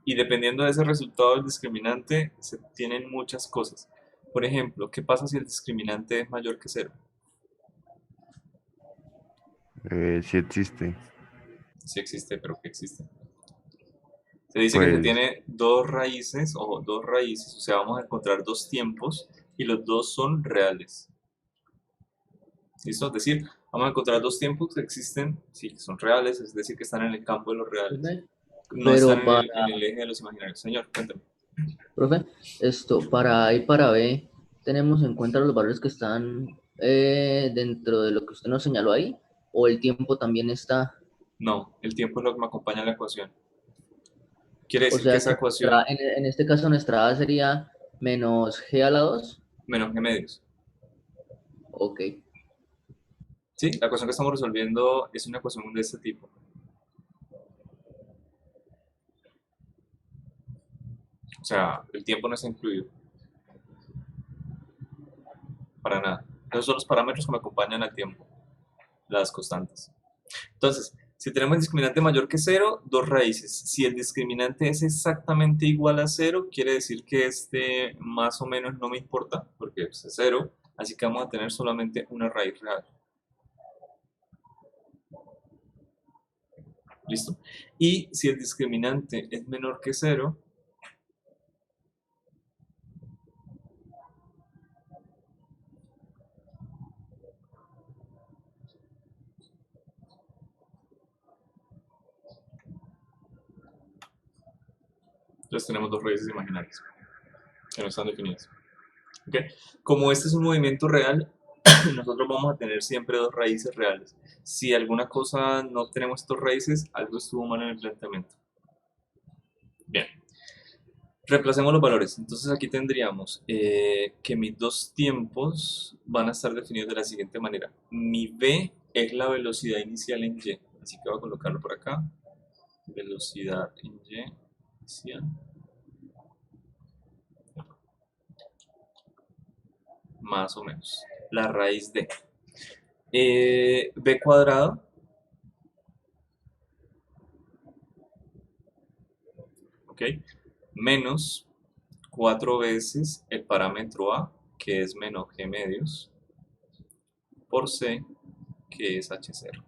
Y dependiendo de ese resultado del discriminante, se tienen muchas cosas. Por ejemplo, ¿qué pasa si el discriminante es mayor que 0? Sí existe. Sí existe, pero ¿qué existe? Se dice que se Pues tiene dos raíces, o sea, vamos a encontrar dos tiempos, y los dos son reales. ¿Listo? Es decir, vamos a encontrar dos tiempos que existen, sí, que son reales, es decir, que están en el campo de los reales. No Pero están en el eje de los imaginarios. Señor, cuéntame. profe, para A y para B, ¿tenemos en cuenta los valores que están dentro de lo que usted nos señaló ahí? ¿O el tiempo también está? No, el tiempo es lo que me acompaña en la ecuación. Quiere O decir que sea esa que ecuación en este caso nuestra A sería menos G a la 2. menos g medios. Ok. Sí, la ecuación que estamos resolviendo es una ecuación de este tipo. O sea, el tiempo no está incluido. Para nada. Esos son los parámetros que me acompañan al tiempo. Las constantes. Entonces, si tenemos discriminante mayor que 0, dos raíces. Si el discriminante es exactamente igual a 0, quiere decir que este más o menos no me importa, porque pues, es 0. Así que vamos a tener solamente una raíz real. ¿Listo? Y si el discriminante es menor que 0, entonces tenemos dos raíces imaginarias que no están definidas. ¿Okay? Como este es un movimiento real, nosotros vamos a tener siempre dos raíces reales. Si alguna cosa no tenemos estas raíces, algo estuvo mal en el planteamiento. Bien. Reemplacemos los valores. Entonces aquí tendríamos que mis dos tiempos van a estar definidos de la siguiente manera. Mi v es la velocidad inicial en y, así que voy a colocarlo por acá. Velocidad en y inicial. Más o menos. La raíz de b cuadrado ¿ok? Menos 4 veces el parámetro a, que es menos g medios, por c, que es h0.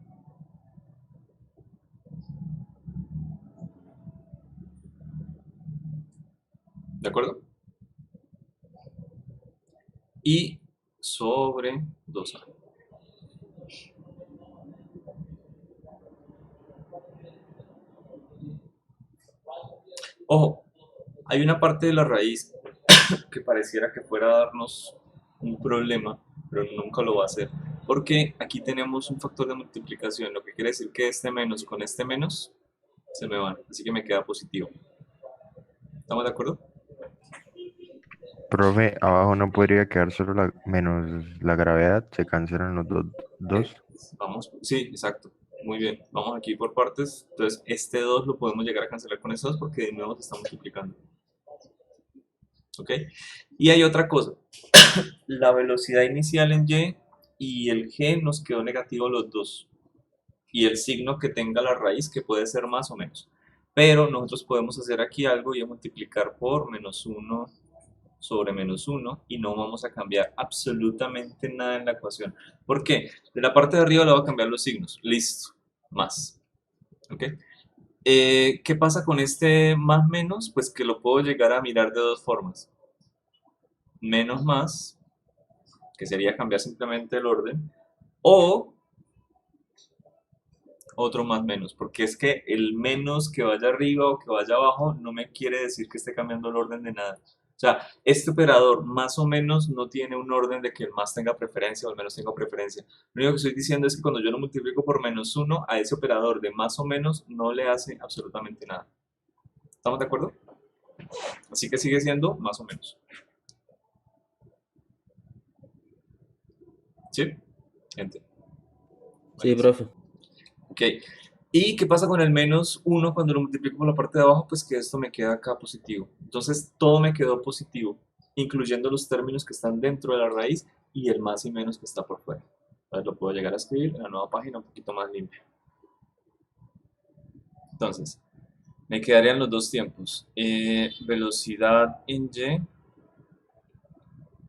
¿De acuerdo? Y sobre 2a. Ojo, hay una parte de la raíz que pareciera que fuera a darnos un problema, pero nunca lo va a hacer. Porque aquí tenemos un factor de multiplicación, lo que quiere decir que este menos con este menos se me van, así que me queda positivo. ¿Estamos de acuerdo? profe, abajo no podría quedar solo menos la gravedad, se cancelan los dos. Vamos, sí, exacto. Muy bien, vamos aquí por partes. Entonces, este 2 lo podemos llegar a cancelar con este 2 porque de nuevo se está multiplicando. ¿Ok? Y hay otra cosa. La velocidad inicial en y el g nos quedó negativo los dos. Y el signo que tenga la raíz, que puede ser más o menos. Pero nosotros podemos hacer aquí algo y multiplicar por -1 sobre -1 y no vamos a cambiar absolutamente nada en la ecuación. ¿Por qué? De la parte de arriba le voy a cambiar los signos. Listo. Más. ¿Ok? ¿Qué pasa con este más menos? Pues que lo puedo llegar a mirar de dos formas. Menos más, que sería cambiar simplemente el orden, o otro más menos, porque es que el menos que vaya arriba o que vaya abajo no me quiere decir que esté cambiando el orden de nada. O sea, este operador más o menos no tiene un orden de que el más tenga preferencia o el menos tenga preferencia. Lo único que estoy diciendo es que cuando yo lo multiplico por -1, a ese operador de más o menos no le hace absolutamente nada. ¿Estamos de acuerdo? Así que sigue siendo más o menos. ¿Sí? Gente. Sí, profe. Ok. ¿Y qué pasa con el -1 cuando lo multiplico por la parte de abajo? Pues que esto me queda acá positivo. Entonces todo me quedó positivo, incluyendo los términos que están dentro de la raíz y el más y menos que está por fuera. Entonces lo puedo llegar a escribir en la nueva página un poquito más limpio. Entonces, me quedarían los dos tiempos. Velocidad en y,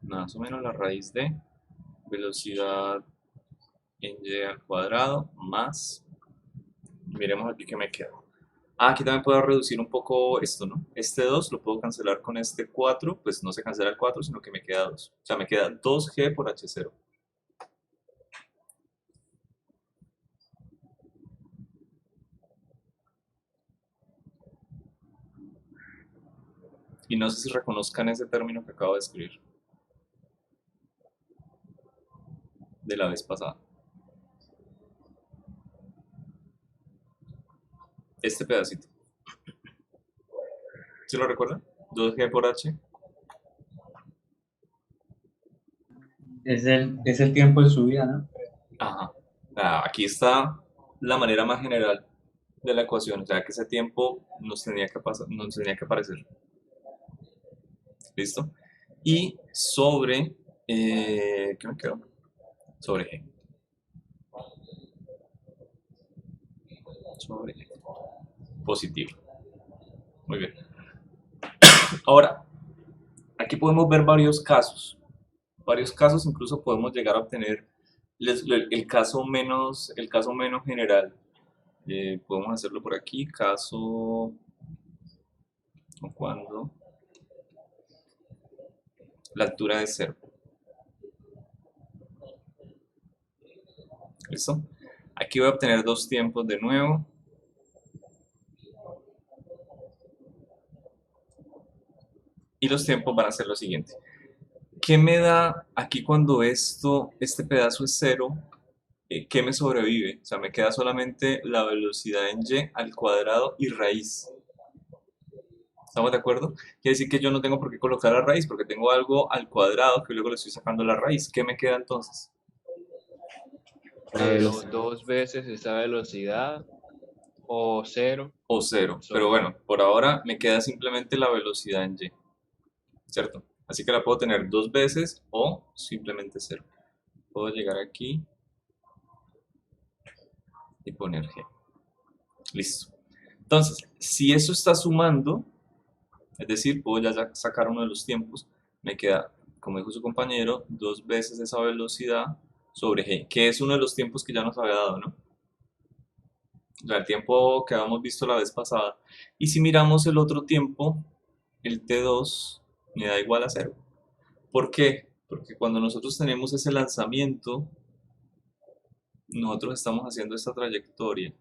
más o menos la raíz de velocidad en y al cuadrado más, miremos aquí que me queda. Aquí también puedo reducir un poco esto, ¿no? Este 2 lo puedo cancelar con este 4, pues no se cancela el 4, sino que me queda 2. O sea, me queda 2g por h0. Y no sé si reconozcan ese término que acabo de escribir de la vez pasada. Este pedacito. ¿Sí lo recuerdan? 2g por h. Es el tiempo de subida, ¿no? Ajá. Aquí está la manera más general de la ecuación. O sea, que ese tiempo nos tenía que aparecer. ¿Listo? Y sobre... ¿qué me quedó? Sobre g. Sobre g. Positivo. Muy bien. Ahora, aquí podemos ver varios casos. Varios casos, incluso podemos llegar a obtener el caso menos general. Podemos hacerlo por aquí, caso o cuando la altura es 0. ¿Listo? Aquí voy a obtener dos tiempos de nuevo. Y los tiempos van a ser lo siguiente. ¿Qué me da aquí cuando este pedazo es 0? ¿Qué me sobrevive? O sea, me queda solamente la velocidad en y al cuadrado y raíz. ¿Estamos de acuerdo? Quiere decir que yo no tengo por qué colocar la raíz, porque tengo algo al cuadrado que luego le estoy sacando la raíz. ¿Qué me queda entonces? La velocidad. Dos veces esa velocidad o 0. O 0. Sobre Pero bueno, por ahora me queda simplemente la velocidad en y. ¿Cierto? Así que la puedo tener dos veces o simplemente 0. Puedo llegar aquí y poner g. Listo. Entonces, si eso está sumando, es decir, puedo ya sacar uno de los tiempos, me queda, como dijo su compañero, dos veces esa velocidad sobre g, que es uno de los tiempos que ya nos había dado, ¿no? O sea, el tiempo que habíamos visto la vez pasada. Y si miramos el otro tiempo, el t2 me da igual a 0. ¿Por qué? Porque cuando nosotros tenemos ese lanzamiento, nosotros estamos haciendo esta trayectoria.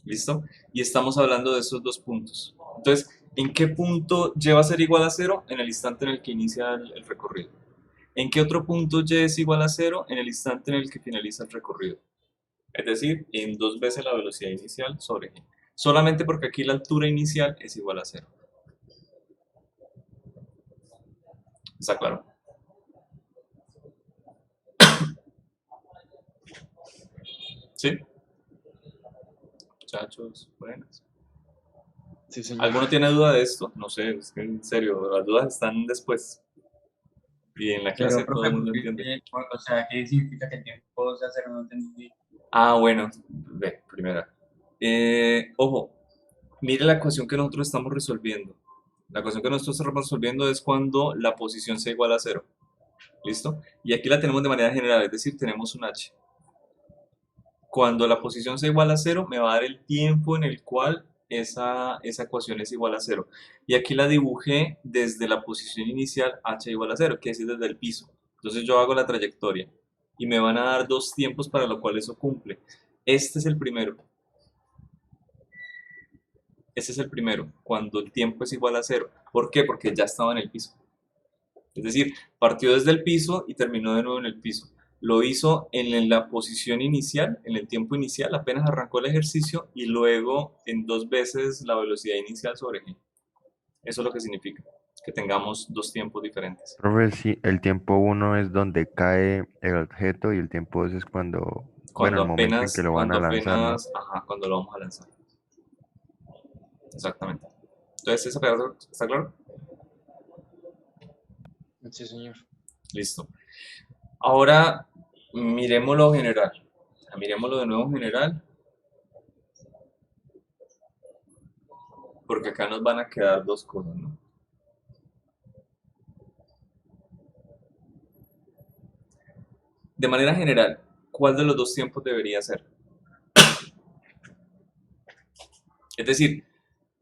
¿Listo? Y estamos hablando de esos dos puntos. Entonces, ¿en qué punto y va a ser igual a 0? En el instante en el que inicia el recorrido. ¿En qué otro punto y es igual a 0? En el instante en el que finaliza el recorrido. Es decir, en dos veces la velocidad inicial sobre g. Solamente porque aquí la altura inicial es igual a 0. ¿Está claro? ¿Sí? Muchachos, buenas. Sí, señor. ¿Alguno tiene duda de esto? No sé, es que en serio, las dudas están después. Y en la clase Pero, todo el profe, mundo ¿por entiende. qué? O sea, ¿qué significa que el tiempo sea cero? No entendí. Ah, bueno, ve, primera. Ojo, mire la ecuación que nosotros estamos resolviendo. La ecuación que nosotros estamos resolviendo es cuando la posición sea igual a cero. ¿Listo? Y aquí la tenemos de manera general, es decir, tenemos un h. Cuando la posición sea igual a cero, me va a dar el tiempo en el cual esa ecuación es igual a cero. Y aquí la dibujé desde la posición inicial h igual a cero, que es desde el piso. Entonces yo hago la trayectoria y me van a dar dos tiempos para lo cual eso cumple. Este es el primero. Este es el primero, cuando el tiempo es igual a cero. ¿Por qué? Porque ya estaba en el piso. Es decir, partió desde el piso y terminó de nuevo en el piso. Lo hizo en la posición inicial, en el tiempo inicial, apenas arrancó el ejercicio y luego en 2 veces la velocidad inicial sobre g. Eso es lo que significa, que tengamos dos tiempos diferentes. Profe, sí, el tiempo uno es donde cae el objeto y el tiempo dos es cuando, bueno, Cuando el momento en que apenas, lo van cuando a lanzar, ¿no? apenas, ajá, cuando lo vamos a lanzar. Exactamente. Entonces, ¿ese pedazo está claro? Sí, señor. Listo. Ahora, miremoslo general. Miremoslo de nuevo general, porque acá nos van a quedar dos cosas, ¿no? De manera general, ¿cuál de los dos tiempos debería ser? Es decir,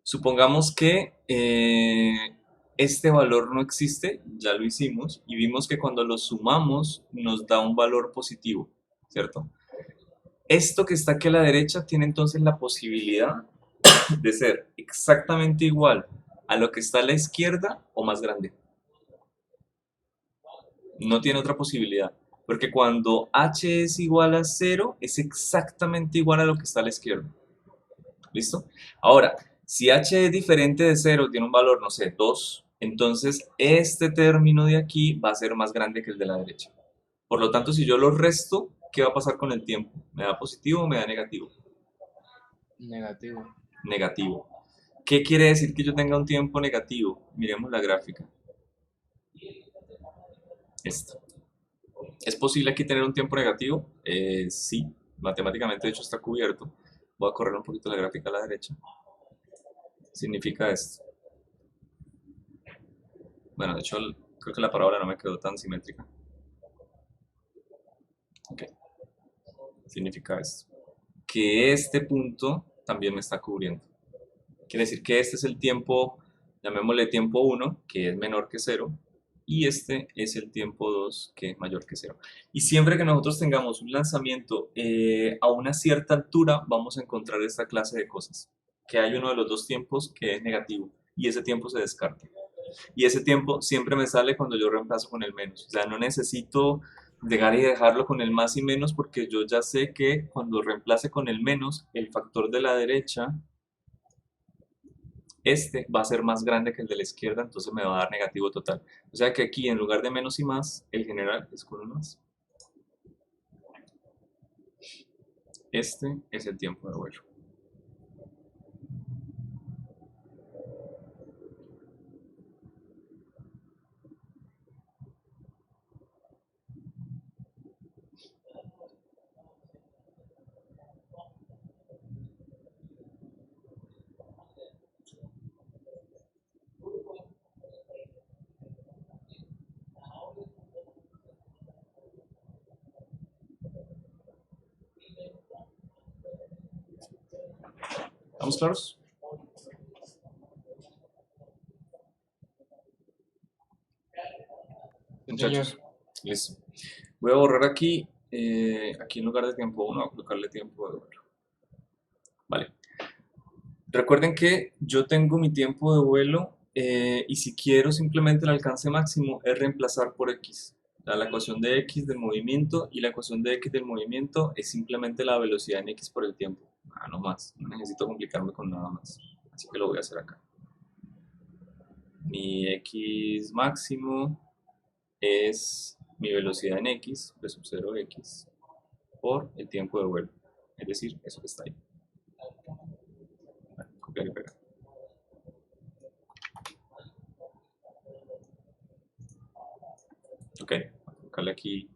supongamos que este valor no existe, ya lo hicimos, y vimos que cuando lo sumamos nos da un valor positivo, ¿cierto? Esto que está aquí a la derecha tiene entonces la posibilidad de ser exactamente igual a lo que está a la izquierda o más grande. No tiene otra posibilidad, porque cuando h es igual a 0, es exactamente igual a lo que está a la izquierda. ¿Listo? Ahora, si h es diferente de 0, tiene un valor, no sé, 2, entonces este término de aquí va a ser más grande que el de la derecha. Por lo tanto, si yo lo resto, ¿qué va a pasar con el tiempo? ¿Me da positivo o me da negativo? Negativo. Negativo. ¿Qué quiere decir que yo tenga un tiempo negativo? Miremos la gráfica. Esta. ¿Es posible aquí tener un tiempo negativo? Sí, matemáticamente de hecho está cubierto. Voy a correr un poquito la gráfica a la derecha. Significa esto. Bueno, de hecho creo que la parábola no me quedó tan simétrica. Ok. Significa esto. Que este punto también me está cubriendo. Quiere decir que este es el tiempo, llamémosle tiempo 1, que es menor que 0, y este es el tiempo 2, que es mayor que 0. Y siempre que nosotros tengamos un lanzamiento a una cierta altura, vamos a encontrar esta clase de cosas. Que hay uno de los dos tiempos que es negativo, y ese tiempo se descarta. Y ese tiempo siempre me sale cuando yo reemplazo con el menos. O sea, no necesito llegar y dejarlo con el más y menos, porque yo ya sé que cuando reemplace con el menos, el factor de la derecha este va a ser más grande que el de la izquierda, entonces me va a dar negativo total. O sea que aquí en lugar de menos y más, el general es con un más. Este es el tiempo de vuelo. ¿Estamos claros? Muchachos, listo. Voy a borrar aquí, aquí en lugar de tiempo 1, voy a colocarle tiempo de vuelo. Vale. Recuerden que yo tengo mi tiempo de vuelo y si quiero simplemente el alcance máximo es reemplazar por x. O sea, la ecuación de x del movimiento y la ecuación de x del movimiento es simplemente la velocidad en x por el tiempo. No más, no necesito complicarme con nada más. Así que lo voy a hacer acá. Mi x máximo es mi velocidad en x, p sub 0x, por el tiempo de vuelo. Es decir, eso que está ahí. Vale, copiar y pegar. Ok, voy a colocarle aquí,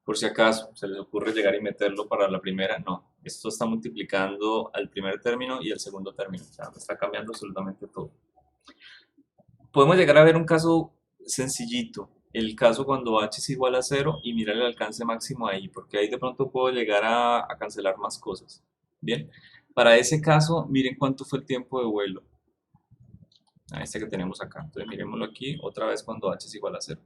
por si acaso se les ocurre llegar y meterlo para la primera, no. Esto está multiplicando al primer término y al segundo término, o sea, está cambiando absolutamente todo. Podemos llegar a ver un caso sencillito, el caso cuando h es igual a 0 y mirar el alcance máximo ahí, porque ahí de pronto puedo llegar a cancelar más cosas. Bien, para ese caso, miren cuánto fue el tiempo de vuelo, a este que tenemos acá. Entonces miremoslo aquí, otra vez cuando h es igual a 0.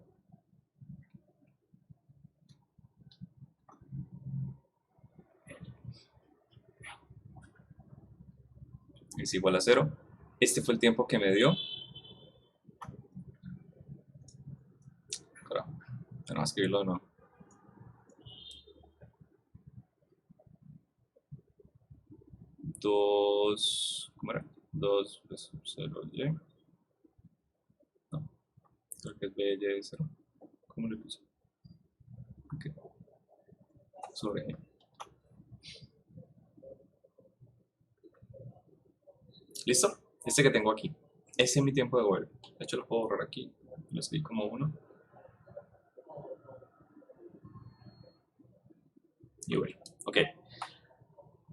Es igual a 0. Este fue el tiempo que me dio. Carajo, tenemos que escribirlo de nuevo. ¿Cómo era? 2 pues 0y. No, creo que es b y 0. ¿Cómo le puse? Ok. Sobre g. ¿Listo? Este que tengo aquí. Ese es mi tiempo de vuelo. De hecho lo puedo borrar aquí. Lo escribí como 1. Y vuelo. Ok.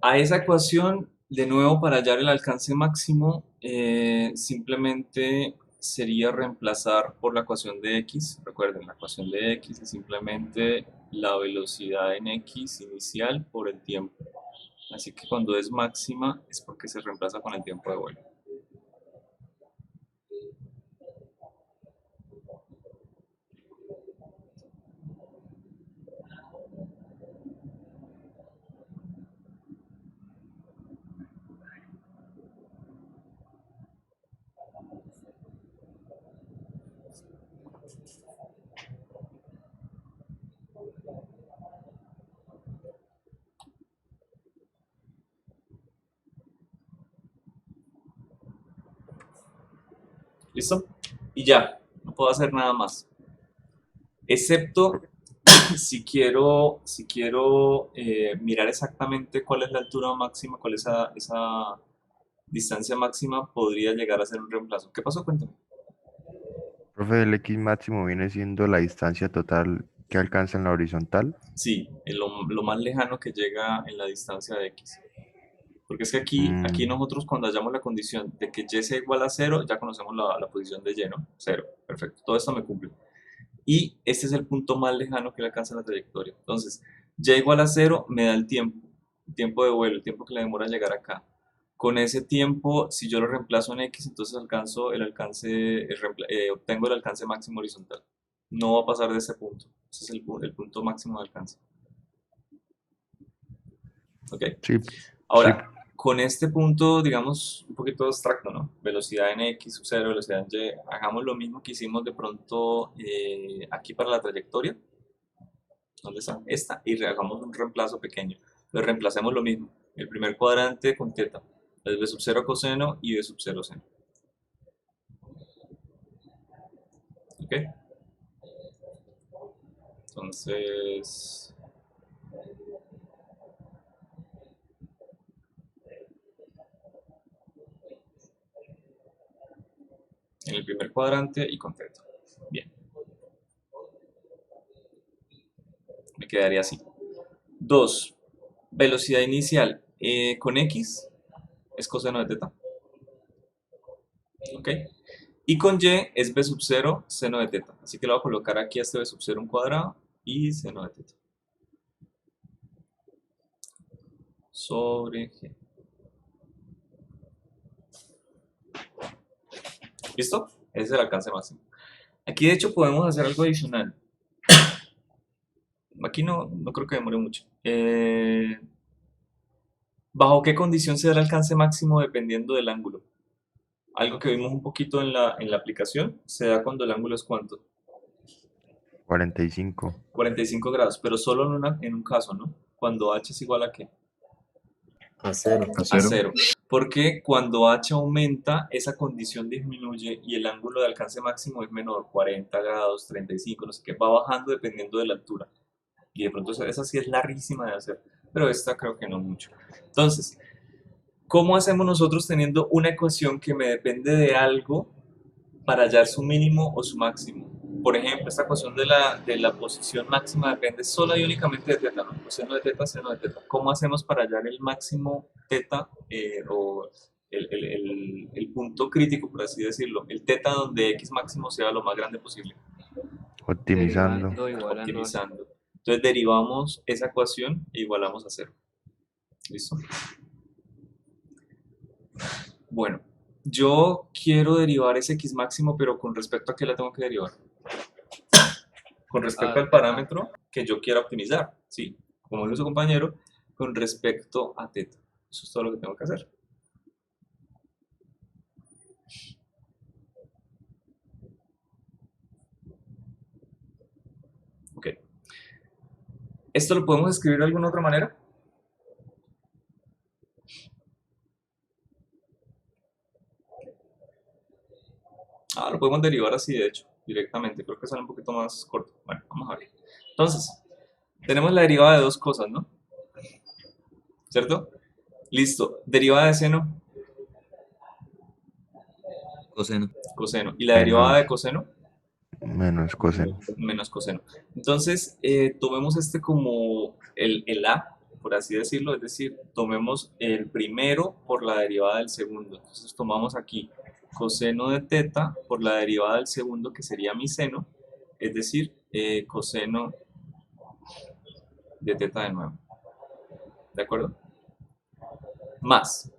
A esa ecuación, de nuevo, para hallar el alcance máximo, simplemente sería reemplazar por la ecuación de x. Recuerden, la ecuación de x es simplemente la velocidad en x inicial por el tiempo. Así que cuando es máxima es porque se reemplaza con el tiempo de vuelo. ¿Listo? Y ya, no puedo hacer nada más. Excepto si quiero mirar exactamente cuál es la altura máxima, cuál es esa distancia máxima, podría llegar a ser un reemplazo. ¿Qué pasó? Cuéntame. Profe, el X máximo viene siendo la distancia total que alcanza en la horizontal. Sí, lo más lejano que llega en la distancia de x. Porque es que aquí nosotros cuando hallamos la condición de que y sea igual a 0, ya conocemos la posición de y, ¿no? 0, perfecto, todo esto me cumple. Y este es el punto más lejano que le alcanza la trayectoria. Entonces, y igual a 0 me da el tiempo de vuelo, el tiempo que le demora llegar acá. Con ese tiempo, si yo lo reemplazo en x, entonces obtengo el alcance máximo horizontal. No va a pasar de ese punto. Ese es el punto máximo de alcance. ¿Ok? Sí, Ahora, con este punto, digamos, un poquito abstracto, ¿no? Velocidad en x sub 0, velocidad en y, hagamos lo mismo que hicimos de pronto aquí para la trayectoria. ¿Dónde está? Esta. Y hagamos un reemplazo pequeño. Entonces reemplacemos lo mismo. El primer cuadrante con teta. Es b sub 0 coseno y b sub 0 seno. ¿Ok? Entonces... en el primer cuadrante y con teta. Bien. Me quedaría así. 2. Velocidad inicial con x es coseno de teta. ¿Ok? Y con y es b sub 0 seno de teta. Así que le voy a colocar aquí a este b sub 0 un cuadrado y seno de teta. Sobre g. ¿Listo? Ese es el alcance máximo. Aquí de hecho podemos hacer algo adicional. Aquí no creo que demore mucho. ¿Bajo qué condición se da el alcance máximo dependiendo del ángulo? Algo que vimos un poquito en la aplicación, se da cuando el ángulo es ¿cuánto? 45. 45 grados, pero solo en un caso, ¿no? Cuando h es igual a ¿qué? A 0. A 0. Porque cuando h aumenta, esa condición disminuye y el ángulo de alcance máximo es menor, 40 grados, 35, no sé qué, va bajando dependiendo de la altura. Y de pronto esa sí es larguísima de hacer, pero esta creo que no mucho. Entonces, ¿cómo hacemos nosotros teniendo una ecuación que me depende de algo para hallar su mínimo o su máximo? por ejemplo, esta ecuación de la posición máxima depende solo y únicamente de teta, ¿no? Coseno de teta, seno de teta. ¿Cómo hacemos para hallar el máximo teta o el punto crítico, por así decirlo? El teta donde x máximo sea lo más grande posible. Optimizando. Derivando, igualando. Optimizando. Entonces derivamos esa ecuación e igualamos a 0. ¿Listo? Bueno, yo quiero derivar ese x máximo, pero ¿con respecto a qué la tengo que derivar? Con respecto al parámetro que yo quiera optimizar, ¿sí? Como dijo su compañero, con respecto a teta. Eso es todo lo que tengo que hacer. Ok. ¿Esto lo podemos escribir de alguna otra manera? Lo podemos derivar así, de hecho, directamente. Creo que sale un poquito más corto. Bueno, vamos a ver. Entonces, tenemos la derivada de dos cosas, ¿no? ¿Cierto? Listo. Derivada de seno, Coseno. coseno. ¿Y la derivada de coseno? Menos coseno. Menos coseno. Entonces, tomemos este como el A, por así decirlo, es decir, tomemos el primero por la derivada del segundo. Entonces, tomamos aquí coseno de teta por la derivada del segundo, que sería mi seno, es decir, coseno de teta de nuevo. ¿De acuerdo? Más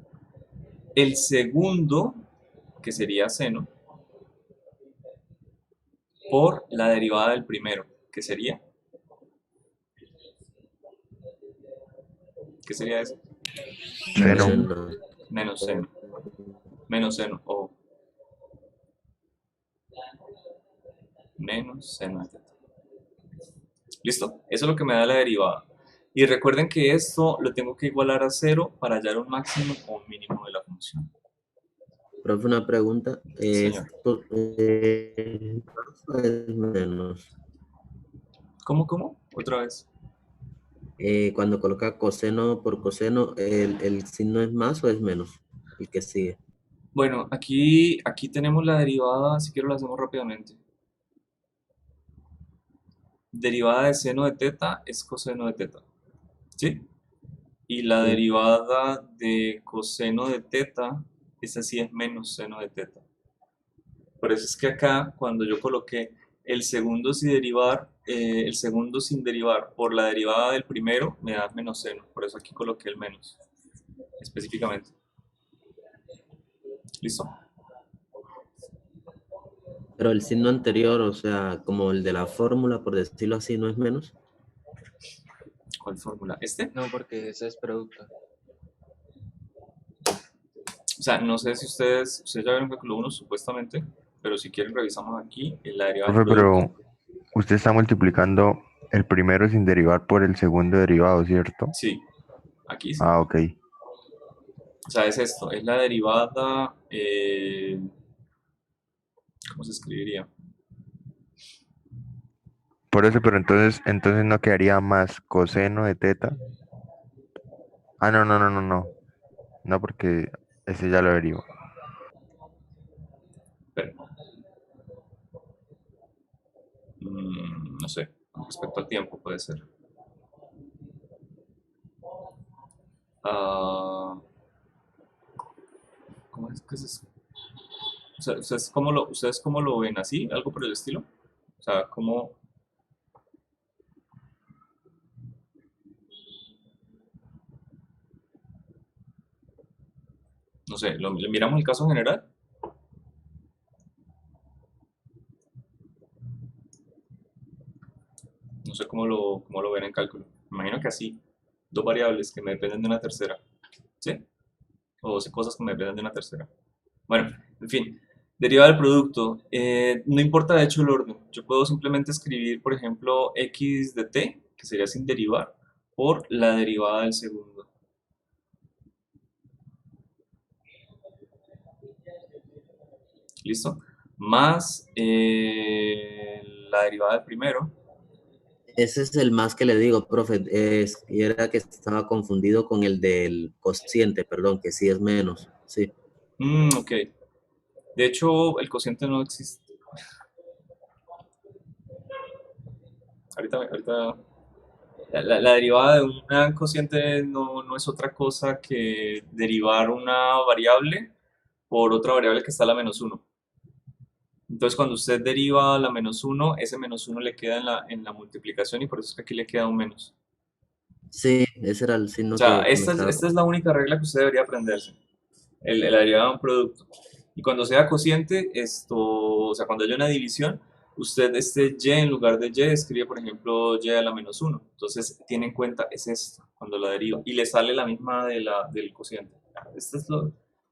el segundo, que sería seno, por la derivada del primero, que sería... ¿Qué sería eso? Seno. Menos seno. Menos seno, o menos seno de teta. ¿Listo? Eso es lo que me da la derivada. Y recuerden que esto lo tengo que igualar a 0 para hallar un máximo o un mínimo de la función. Profe, una pregunta. Señor. ¿Más o es menos? ¿Cómo? Otra vez. Cuando coloca coseno por coseno, ¿el signo es más o es menos? El que sigue. Bueno, aquí tenemos la derivada, si quiero la hacemos rápidamente. Derivada de seno de teta es coseno de teta, ¿sí? Y la Sí. derivada de coseno de teta, esa sí es menos seno de teta. Por eso es que acá, cuando yo coloqué el segundo sin derivar por la derivada del primero, me da menos seno. Por eso aquí coloqué el menos, específicamente. ¿Listo? Pero el signo anterior, o sea, como el de la fórmula, por decirlo así, ¿no es menos? ¿Cuál fórmula? ¿Este? No, porque ese es producto. O sea, no sé si ustedes ya vieron cálculo 1 supuestamente, pero si quieren revisamos aquí en la derivada del Profe, producto. pero usted está multiplicando el primero sin derivar por el segundo derivado, ¿cierto? Sí, aquí sí. Ah, ok. O sea, es esto, es la derivada, ¿cómo se escribiría? Por eso, pero entonces no quedaría más coseno de teta. Ah, no. No, porque ese ya lo derivo. Pero, no sé, con respecto al tiempo puede ser. ¿Cómo es que es? O sea, ¿ustedes cómo lo ven? ¿Así? ¿Algo por el estilo? O sea, ¿cómo? No sé, ¿le miramos el caso general? No sé cómo lo ven en cálculo. Me imagino que así. Dos variables que me dependen de una tercera. ¿Sí? O dos cosas que me dependen de una tercera. Bueno, en fin. Derivada del producto. No importa de hecho el orden. Yo puedo simplemente escribir, por ejemplo, x de t, que sería sin derivar, por la derivada del segundo. ¿Listo? Más la derivada del primero. Ese es el más que le digo, profe. Y era que estaba confundido con el del cociente, perdón, que sí es menos. Sí. Ok. De hecho, el cociente no existe. ahorita la derivada de una cociente no es otra cosa que derivar una variable por otra variable que está a la menos uno. Entonces, cuando usted deriva la menos uno, ese menos uno le queda en la multiplicación y por eso es que aquí le queda un menos. Sí, ese era el O signo sea, que me estaba... esta es la única regla que usted debería aprenderse. La derivada de un producto. Y cuando sea cociente, o sea, cuando haya una división, usted este y en lugar de y escribe, por ejemplo, y a la menos uno. Entonces, tiene en cuenta, es esto, cuando la deriva. Y le sale la misma del cociente. Esto es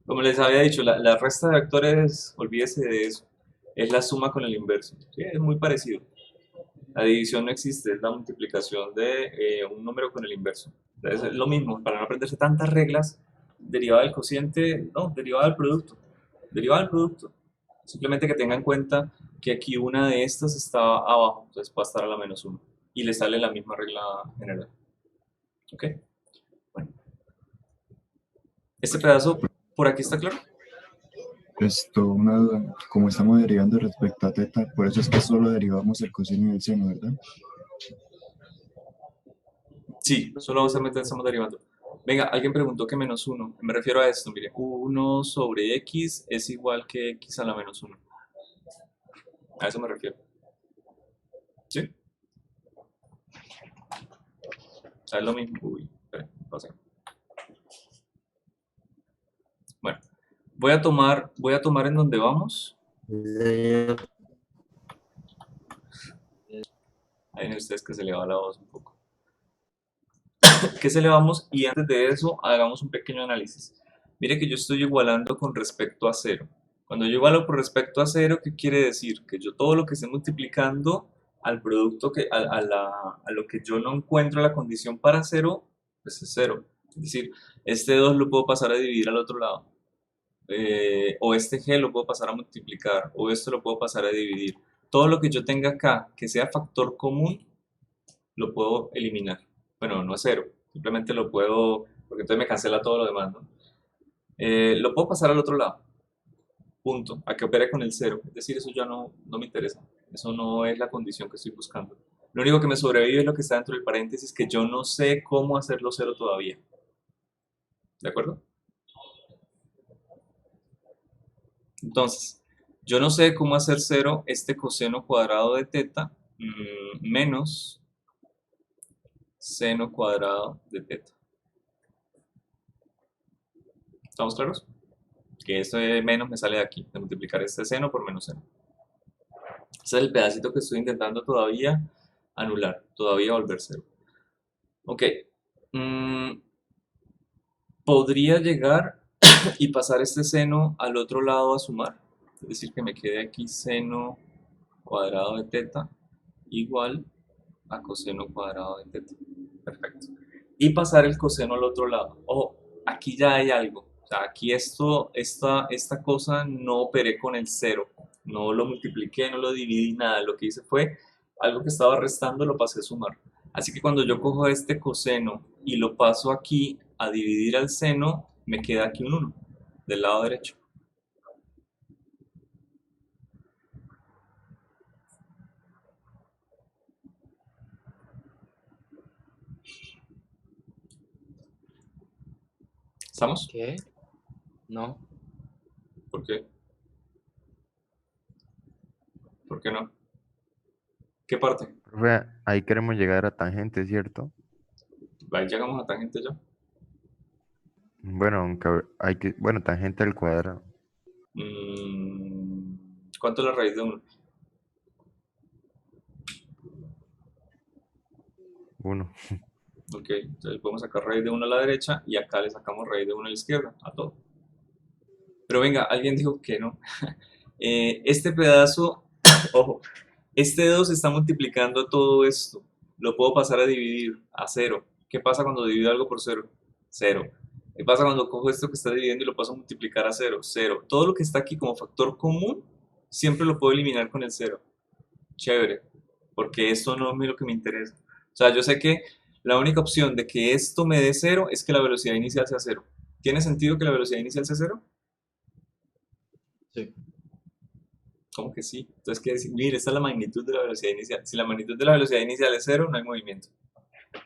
como les había dicho, la resta de vectores, olvídese de eso. Es la suma con el inverso. Sí, es muy parecido. La división no existe, es la multiplicación de un número con el inverso. Entonces, es lo mismo, para no aprenderse tantas reglas, derivada del cociente, no, derivada del producto. Derivada del producto. Simplemente que tenga en cuenta que aquí una de estas está abajo, entonces va a estar a la menos 1. Y le sale la misma regla general. ¿Ok? Bueno. Este pedazo por aquí está claro. Una duda. Como estamos derivando respecto a teta, por eso es que solo derivamos el coseno y el seno, ¿verdad? Sí, solamente estamos derivando. Venga, alguien preguntó que menos 1. Me refiero a esto, mire. 1 sobre x es igual que x a la menos 1. A eso me refiero. ¿Sí? Es lo mismo. Uy, espera, pasé. Bueno, voy a tomar en donde vamos. Ahí ven ustedes que se le va la voz un poco. ¿Qué se le vamos? Y antes de eso, hagamos un pequeño análisis. Mire que yo estoy igualando con respecto a 0. Cuando yo igualo con respecto a 0, ¿qué quiere decir? Que yo todo lo que esté multiplicando al producto, a lo que yo no encuentro la condición para 0, pues es 0. Es decir, este 2 lo puedo pasar a dividir al otro lado. O este g lo puedo pasar a multiplicar. O esto lo puedo pasar a dividir. Todo lo que yo tenga acá, que sea factor común, lo puedo eliminar. Bueno, no es 0. Simplemente lo puedo, porque entonces me cancela todo lo demás, ¿no? Lo puedo pasar al otro lado. Punto, a que opere con el 0. Es decir, eso ya no me interesa. Eso no es la condición que estoy buscando. Lo único que me sobrevive es lo que está dentro del paréntesis, que yo no sé cómo hacerlo 0 todavía. ¿De acuerdo? Entonces, yo no sé cómo hacer 0 este coseno cuadrado de teta menos seno cuadrado de teta. ¿Estamos claros? Que esto de menos me sale de aquí, de multiplicar este seno por menos seno. Ese es el pedacito que estoy intentando todavía anular, todavía volver 0. Ok. Podría llegar y pasar este seno al otro lado a sumar. Es decir, que me quede aquí seno cuadrado de teta igual a coseno cuadrado de teta. Perfecto. Y pasar el coseno al otro lado. Ojo, aquí ya hay algo. O sea, aquí esta cosa no operé con el 0. No lo multipliqué, no lo dividí, nada. Lo que hice fue algo que estaba restando, lo pasé a sumar. Así que cuando yo cojo este coseno y lo paso aquí a dividir al seno, me queda aquí un 1 del lado derecho. ¿Estamos? ¿Qué? No. ¿Por qué? ¿Por qué no? ¿Qué parte? Profe, ahí queremos llegar a tangente, ¿cierto? Ahí llegamos a tangente ya. Bueno, aunque bueno, tangente al cuadrado. ¿Cuánto es la raíz de 1? 1. Ok, entonces podemos sacar raíz de 1 a la derecha y acá le sacamos raíz de 1 a la izquierda, a todo. Pero venga, alguien dijo que no. Este pedazo, ojo, este 2 está multiplicando todo esto. Lo puedo pasar a dividir a 0. ¿Qué pasa cuando divido algo por 0? 0. ¿Qué pasa cuando cojo esto que está dividiendo y lo paso a multiplicar a 0? 0. Todo lo que está aquí como factor común, siempre lo puedo eliminar con el 0. Chévere, porque esto no es lo que me interesa. O sea, yo sé que la única opción de que esto me dé 0 es que la velocidad inicial sea 0. ¿Tiene sentido que la velocidad inicial sea 0? Sí. ¿Cómo que sí? Entonces quiere decir, mire, esta es la magnitud de la velocidad inicial. Si la magnitud de la velocidad inicial es cero, no hay movimiento.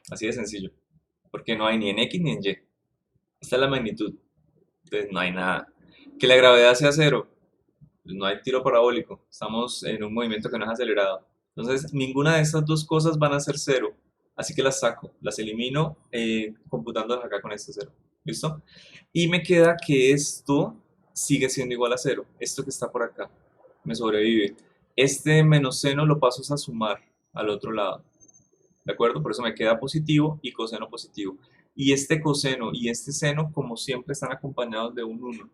Así de sencillo. Porque no hay ni en X ni en Y. Esta es la magnitud. Entonces no hay nada. Que la gravedad sea cero, pues no hay tiro parabólico. Estamos en un movimiento que no es acelerado. Entonces ninguna de estas dos cosas van a ser cero. Así que las saco, las elimino computándolas acá con este cero. ¿Listo? Y me queda que esto sigue siendo igual a cero. Esto que está por acá me sobrevive. Este menos seno lo paso a sumar al otro lado. ¿De acuerdo? Por eso me queda positivo y coseno positivo. Y este coseno y este seno, como siempre, están acompañados de un 1.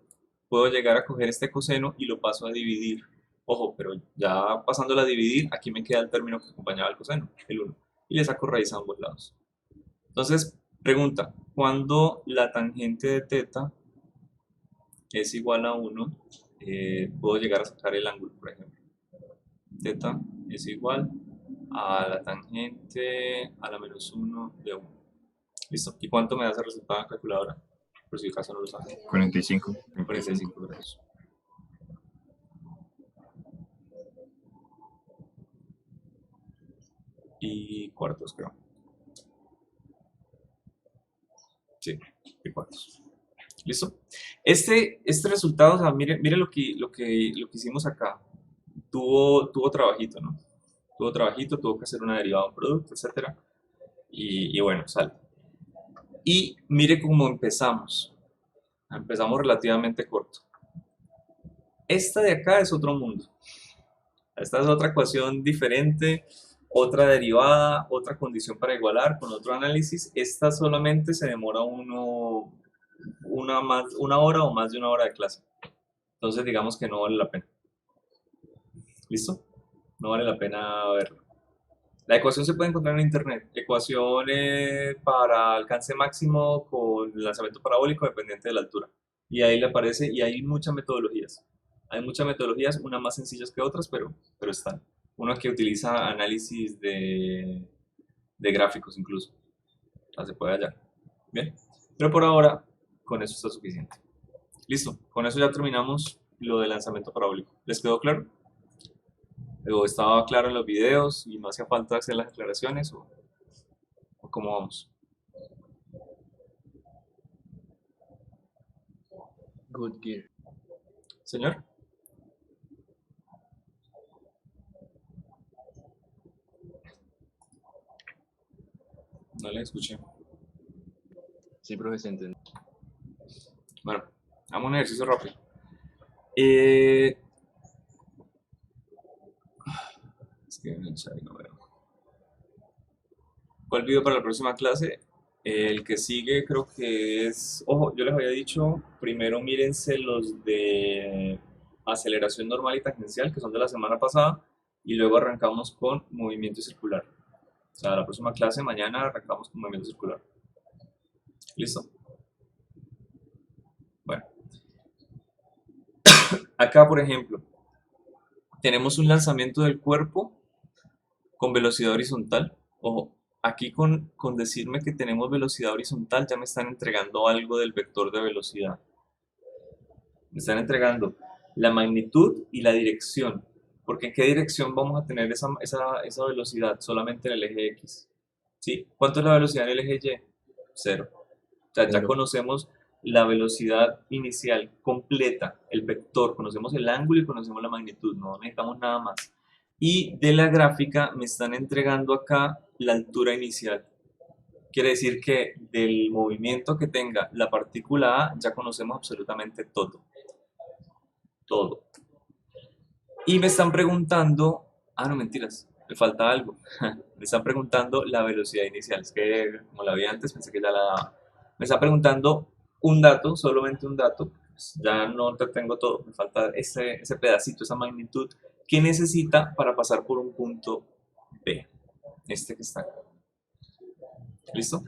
Puedo llegar a coger este coseno y lo paso a dividir. Ojo, pero ya pasándola a dividir, aquí me queda el término que acompañaba al coseno, el 1. Y le saco raíz a ambos lados. Entonces, pregunta, ¿cuándo la tangente de teta es igual a 1? Puedo llegar a sacar el ángulo, por ejemplo. Teta es igual a la tangente a la menos 1 de 1. ¿Listo? ¿Y cuánto me da ese resultado en calculadora? Por si acaso no lo saben. 45. 45 grados. Y cuartos, creo. Sí, y cuartos. ¿Listo? Este resultado, o sea, mire lo que hicimos acá. Tuvo trabajito, ¿no? Tuvo trabajito, tuvo que hacer una derivada de un producto, etc. Y bueno, sale. Y mire cómo empezamos. Empezamos relativamente corto. Esta de acá es otro mundo. Esta es otra ecuación diferente, otra derivada, otra condición para igualar con otro análisis. Esta solamente se demora una hora o más de una hora de clase. Entonces digamos que no vale la pena. ¿Listo? No vale la pena verlo. La ecuación se puede encontrar en internet. Ecuaciones para alcance máximo con lanzamiento parabólico dependiente de la altura. Y ahí le aparece, y hay muchas metodologías. Hay muchas metodologías, unas más sencillas que otras, pero están. Una que utiliza análisis de gráficos incluso. O sea, se puede hallar. Bien. Pero por ahora, con eso está suficiente. Listo. Con eso ya terminamos lo del lanzamiento parabólico. ¿Les quedó claro? ¿O estaba claro en los videos y no hacía falta hacer las aclaraciones? ¿O cómo vamos? Good gear. Señor. No le escuché. Sí, profe, se entendió. Bueno, hagamos un ejercicio rápido. Es que en el chat no veo. ¿Cuál video para la próxima clase? El que sigue creo que es... Ojo, yo les había dicho, primero mírense los de aceleración normal y tangencial, que son de la semana pasada, y luego arrancamos con movimiento circular. O sea, la próxima clase, mañana, arrancamos con movimiento circular. ¿Listo? Bueno. Acá, por ejemplo, tenemos un lanzamiento del cuerpo con velocidad horizontal. Ojo, aquí con decirme que tenemos velocidad horizontal ya me están entregando algo del vector de velocidad. Me están entregando la magnitud y la dirección. Porque ¿en qué dirección vamos a tener esa velocidad? Solamente en el eje X. ¿Sí? ¿Cuánto es la velocidad en el eje Y? 0. O sea, ya Cero. conocemos la velocidad inicial completa, el vector, conocemos el ángulo y conocemos la magnitud, no necesitamos nada más. Y de la gráfica me están entregando acá la altura inicial. Quiere decir que del movimiento que tenga la partícula A ya conocemos absolutamente todo. Todo. Y me están preguntando, no mentiras, me falta algo. Me están preguntando la velocidad inicial. Es que como la vi antes pensé que ya la daba. Me está preguntando un dato, solamente un dato. Pues ya no te tengo todo, me falta ese pedacito, esa magnitud que necesita para pasar por un punto B. Este que está acá. ¿Listo?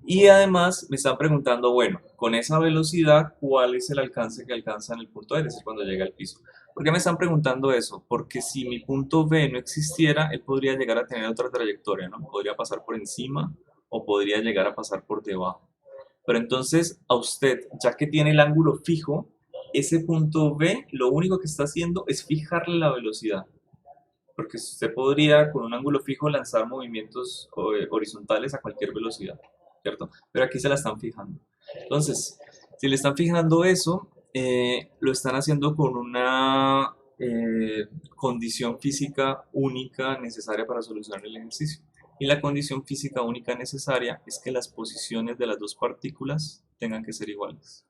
Y además me están preguntando, bueno, con esa velocidad, ¿cuál es el alcance que alcanza en el punto A? Es decir, cuando llega al piso. ¿Por qué me están preguntando eso? Porque si mi punto B no existiera, él podría llegar a tener otra trayectoria, ¿no? Podría pasar por encima o podría llegar a pasar por debajo. Pero entonces, a usted, ya que tiene el ángulo fijo, ese punto B lo único que está haciendo es fijarle la velocidad. Porque usted podría con un ángulo fijo lanzar movimientos horizontales a cualquier velocidad, ¿cierto? Pero aquí se la están fijando. Entonces, si le están fijando eso, lo están haciendo con una condición física única necesaria para solucionar el ejercicio. Y la condición física única necesaria es que las posiciones de las dos partículas tengan que ser iguales.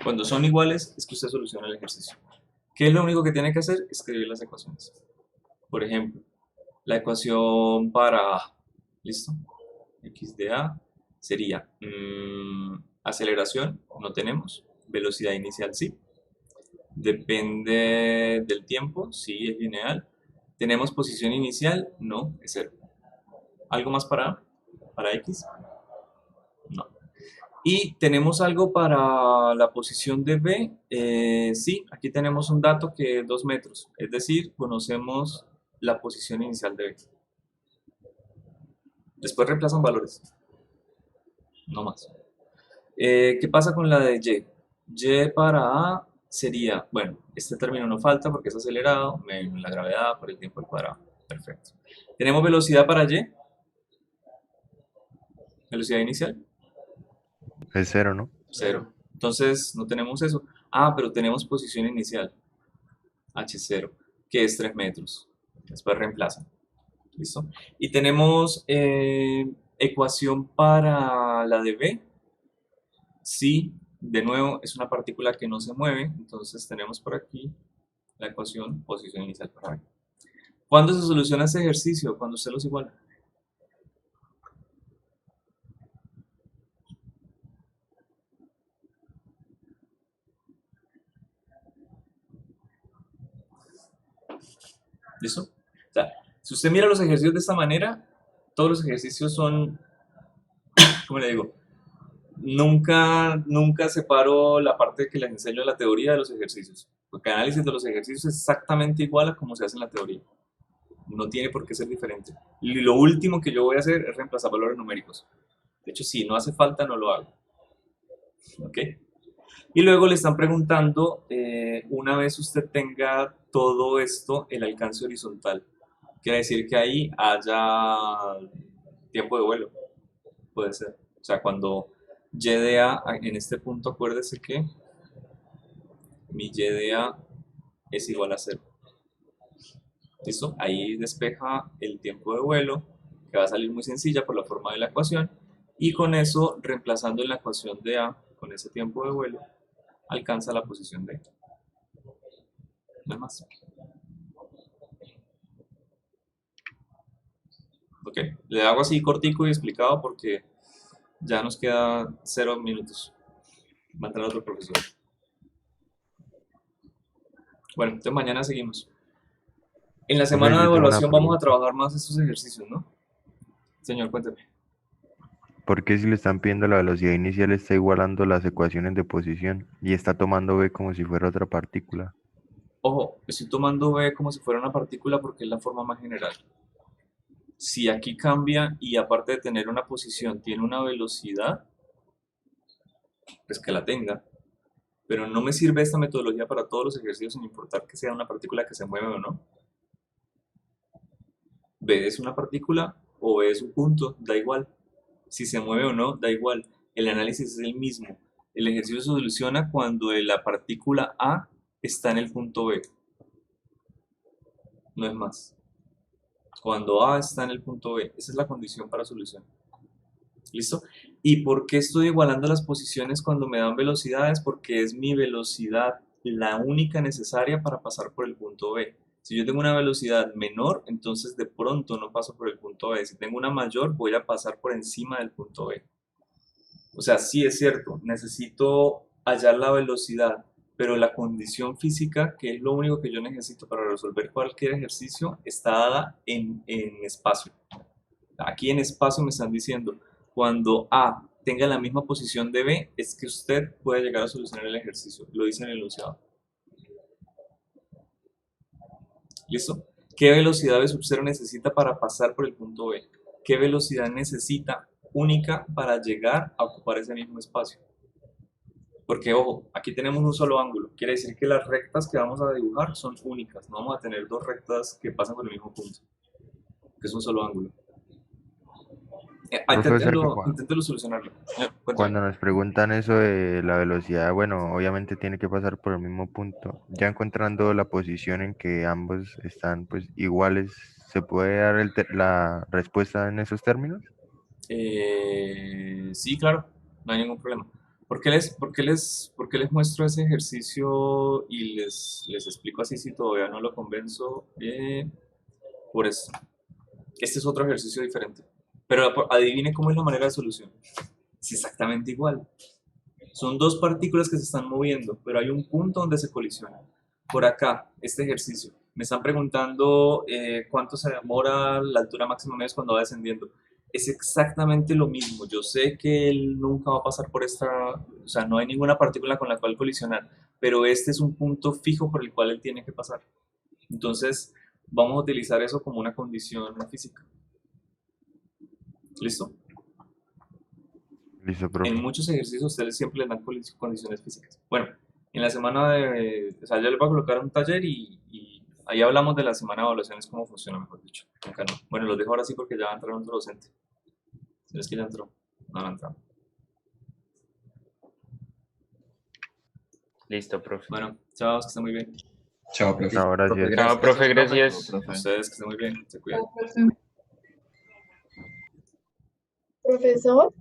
Cuando son iguales es que usted soluciona el ejercicio. ¿Qué es lo único que tiene que hacer? Escribir las ecuaciones. Por ejemplo, la ecuación para A, ¿listo? X de A sería aceleración, no tenemos. Velocidad inicial, sí. Depende del tiempo, sí, es lineal. ¿Tenemos posición inicial? No, es 0. ¿Algo más para A? ¿Para X? No. Y tenemos algo para la posición de B, sí, aquí tenemos un dato que es 2 metros, es decir, conocemos la posición inicial de B. Después reemplazan valores, no más. ¿Qué pasa con la de Y? Y para A sería, bueno, este término no falta porque es acelerado, menos la gravedad por el tiempo al cuadrado, perfecto. ¿Tenemos velocidad para Y? ¿Velocidad inicial? Es 0, ¿no? 0. Entonces no tenemos eso. Ah, pero tenemos posición inicial. H0, que es 3 metros. Después reemplaza. ¿Listo? Y tenemos ecuación para la de B. Sí, de nuevo, es una partícula que no se mueve. Entonces tenemos por aquí la ecuación posición inicial para B. ¿Cuándo se soluciona este ejercicio? Cuando usted los iguala. ¿Listo? O sea, si usted mira los ejercicios de esta manera, todos los ejercicios son, ¿cómo le digo? Nunca separo la parte que les enseño de la teoría de los ejercicios. Porque el análisis de los ejercicios es exactamente igual a como se hace en la teoría. No tiene por qué ser diferente. Y lo último que yo voy a hacer es reemplazar valores numéricos. De hecho, si no hace falta, no lo hago. ¿Ok? Y luego le están preguntando, una vez usted tenga todo esto, el alcance horizontal. Quiere decir que ahí haya tiempo de vuelo. Puede ser. O sea, cuando y de A, en este punto, acuérdese que mi y de A es igual a 0. ¿Listo? Ahí despeja el tiempo de vuelo, que va a salir muy sencilla por la forma de la ecuación. Y con eso, reemplazando en la ecuación de A, con ese tiempo de vuelo, alcanza la posición de. No es más. Ok, le hago así cortico y explicado porque ya nos queda 0 minutos. Va a entrar otro profesor. Bueno, entonces mañana seguimos. En la semana de yo tengo una evaluación vamos a pregunta. trabajar más estos ejercicios, ¿no? Señor, cuénteme. ¿Por qué si le están pidiendo la velocidad inicial está igualando las ecuaciones de posición y está tomando B como si fuera otra partícula? Ojo, estoy tomando B como si fuera una partícula porque es la forma más general. Si aquí cambia y aparte de tener una posición tiene una velocidad, pues que la tenga. Pero no me sirve esta metodología para todos los ejercicios sin importar que sea una partícula que se mueve o no. B es una partícula o B es un punto, da igual. Si se mueve o no, da igual. El análisis es el mismo. El ejercicio se soluciona cuando la partícula A está en el punto B. No es más. Cuando A está en el punto B. Esa es la condición para solución. ¿Listo? ¿Y por qué estoy igualando las posiciones cuando me dan velocidades? Porque es mi velocidad la única necesaria para pasar por el punto B. Si yo tengo una velocidad menor, entonces de pronto no paso por el punto B. Si tengo una mayor, voy a pasar por encima del punto B. O sea, sí es cierto, necesito hallar la velocidad, pero la condición física, que es lo único que yo necesito para resolver cualquier ejercicio, está dada en espacio. Aquí en espacio me están diciendo, cuando A tenga la misma posición de B, es que usted puede llegar a solucionar el ejercicio. Lo dice en el enunciado. ¿Listo? ¿Qué velocidad B sub 0 necesita para pasar por el punto B? ¿Qué velocidad necesita única para llegar a ocupar ese mismo espacio? Porque, ojo, aquí tenemos un solo ángulo. Quiere decir que las rectas que vamos a dibujar son únicas. No vamos a tener dos rectas que pasan por el mismo punto, que es un solo ángulo. Profesor, Inténtelo solucionarlo. Cuéntame. cuando nos preguntan eso de la velocidad, bueno, obviamente tiene que pasar por el mismo punto. Ya encontrando la posición en que ambos están pues iguales, ¿se puede dar la respuesta en esos términos? Sí, claro, no hay ningún problema. ¿Por qué les muestro ese ejercicio y les explico así si todavía no lo convenzo? Por eso. Este es otro ejercicio diferente. Pero adivine cómo es la manera de solución. Es exactamente igual. Son dos partículas que se están moviendo, pero hay un punto donde se colisionan. Por acá, este ejercicio. Me están preguntando cuánto se demora la altura máxima media cuando va descendiendo. Es exactamente lo mismo. Yo sé que él nunca va a pasar por esta, o sea, no hay ninguna partícula con la cual colisionar, pero este es un punto fijo por el cual él tiene que pasar. Entonces, vamos a utilizar eso como una condición física. ¿Listo? Listo, profe. En muchos ejercicios ustedes siempre les dan condiciones físicas. Bueno, en la semana o sea, yo les voy a colocar un taller y ahí hablamos de la semana de evaluaciones, cómo funciona, mejor dicho. Acá no. Bueno, los dejo ahora sí porque ya va a entrar otro docente. Si no es que ya entró. No, no ha entrado. Listo, profe. Bueno, chao, que estén muy bien. Chao, profe. Chao, gracias. Chao, profe, gracias. Ustedes que estén muy bien. Se cuidan. Profesor.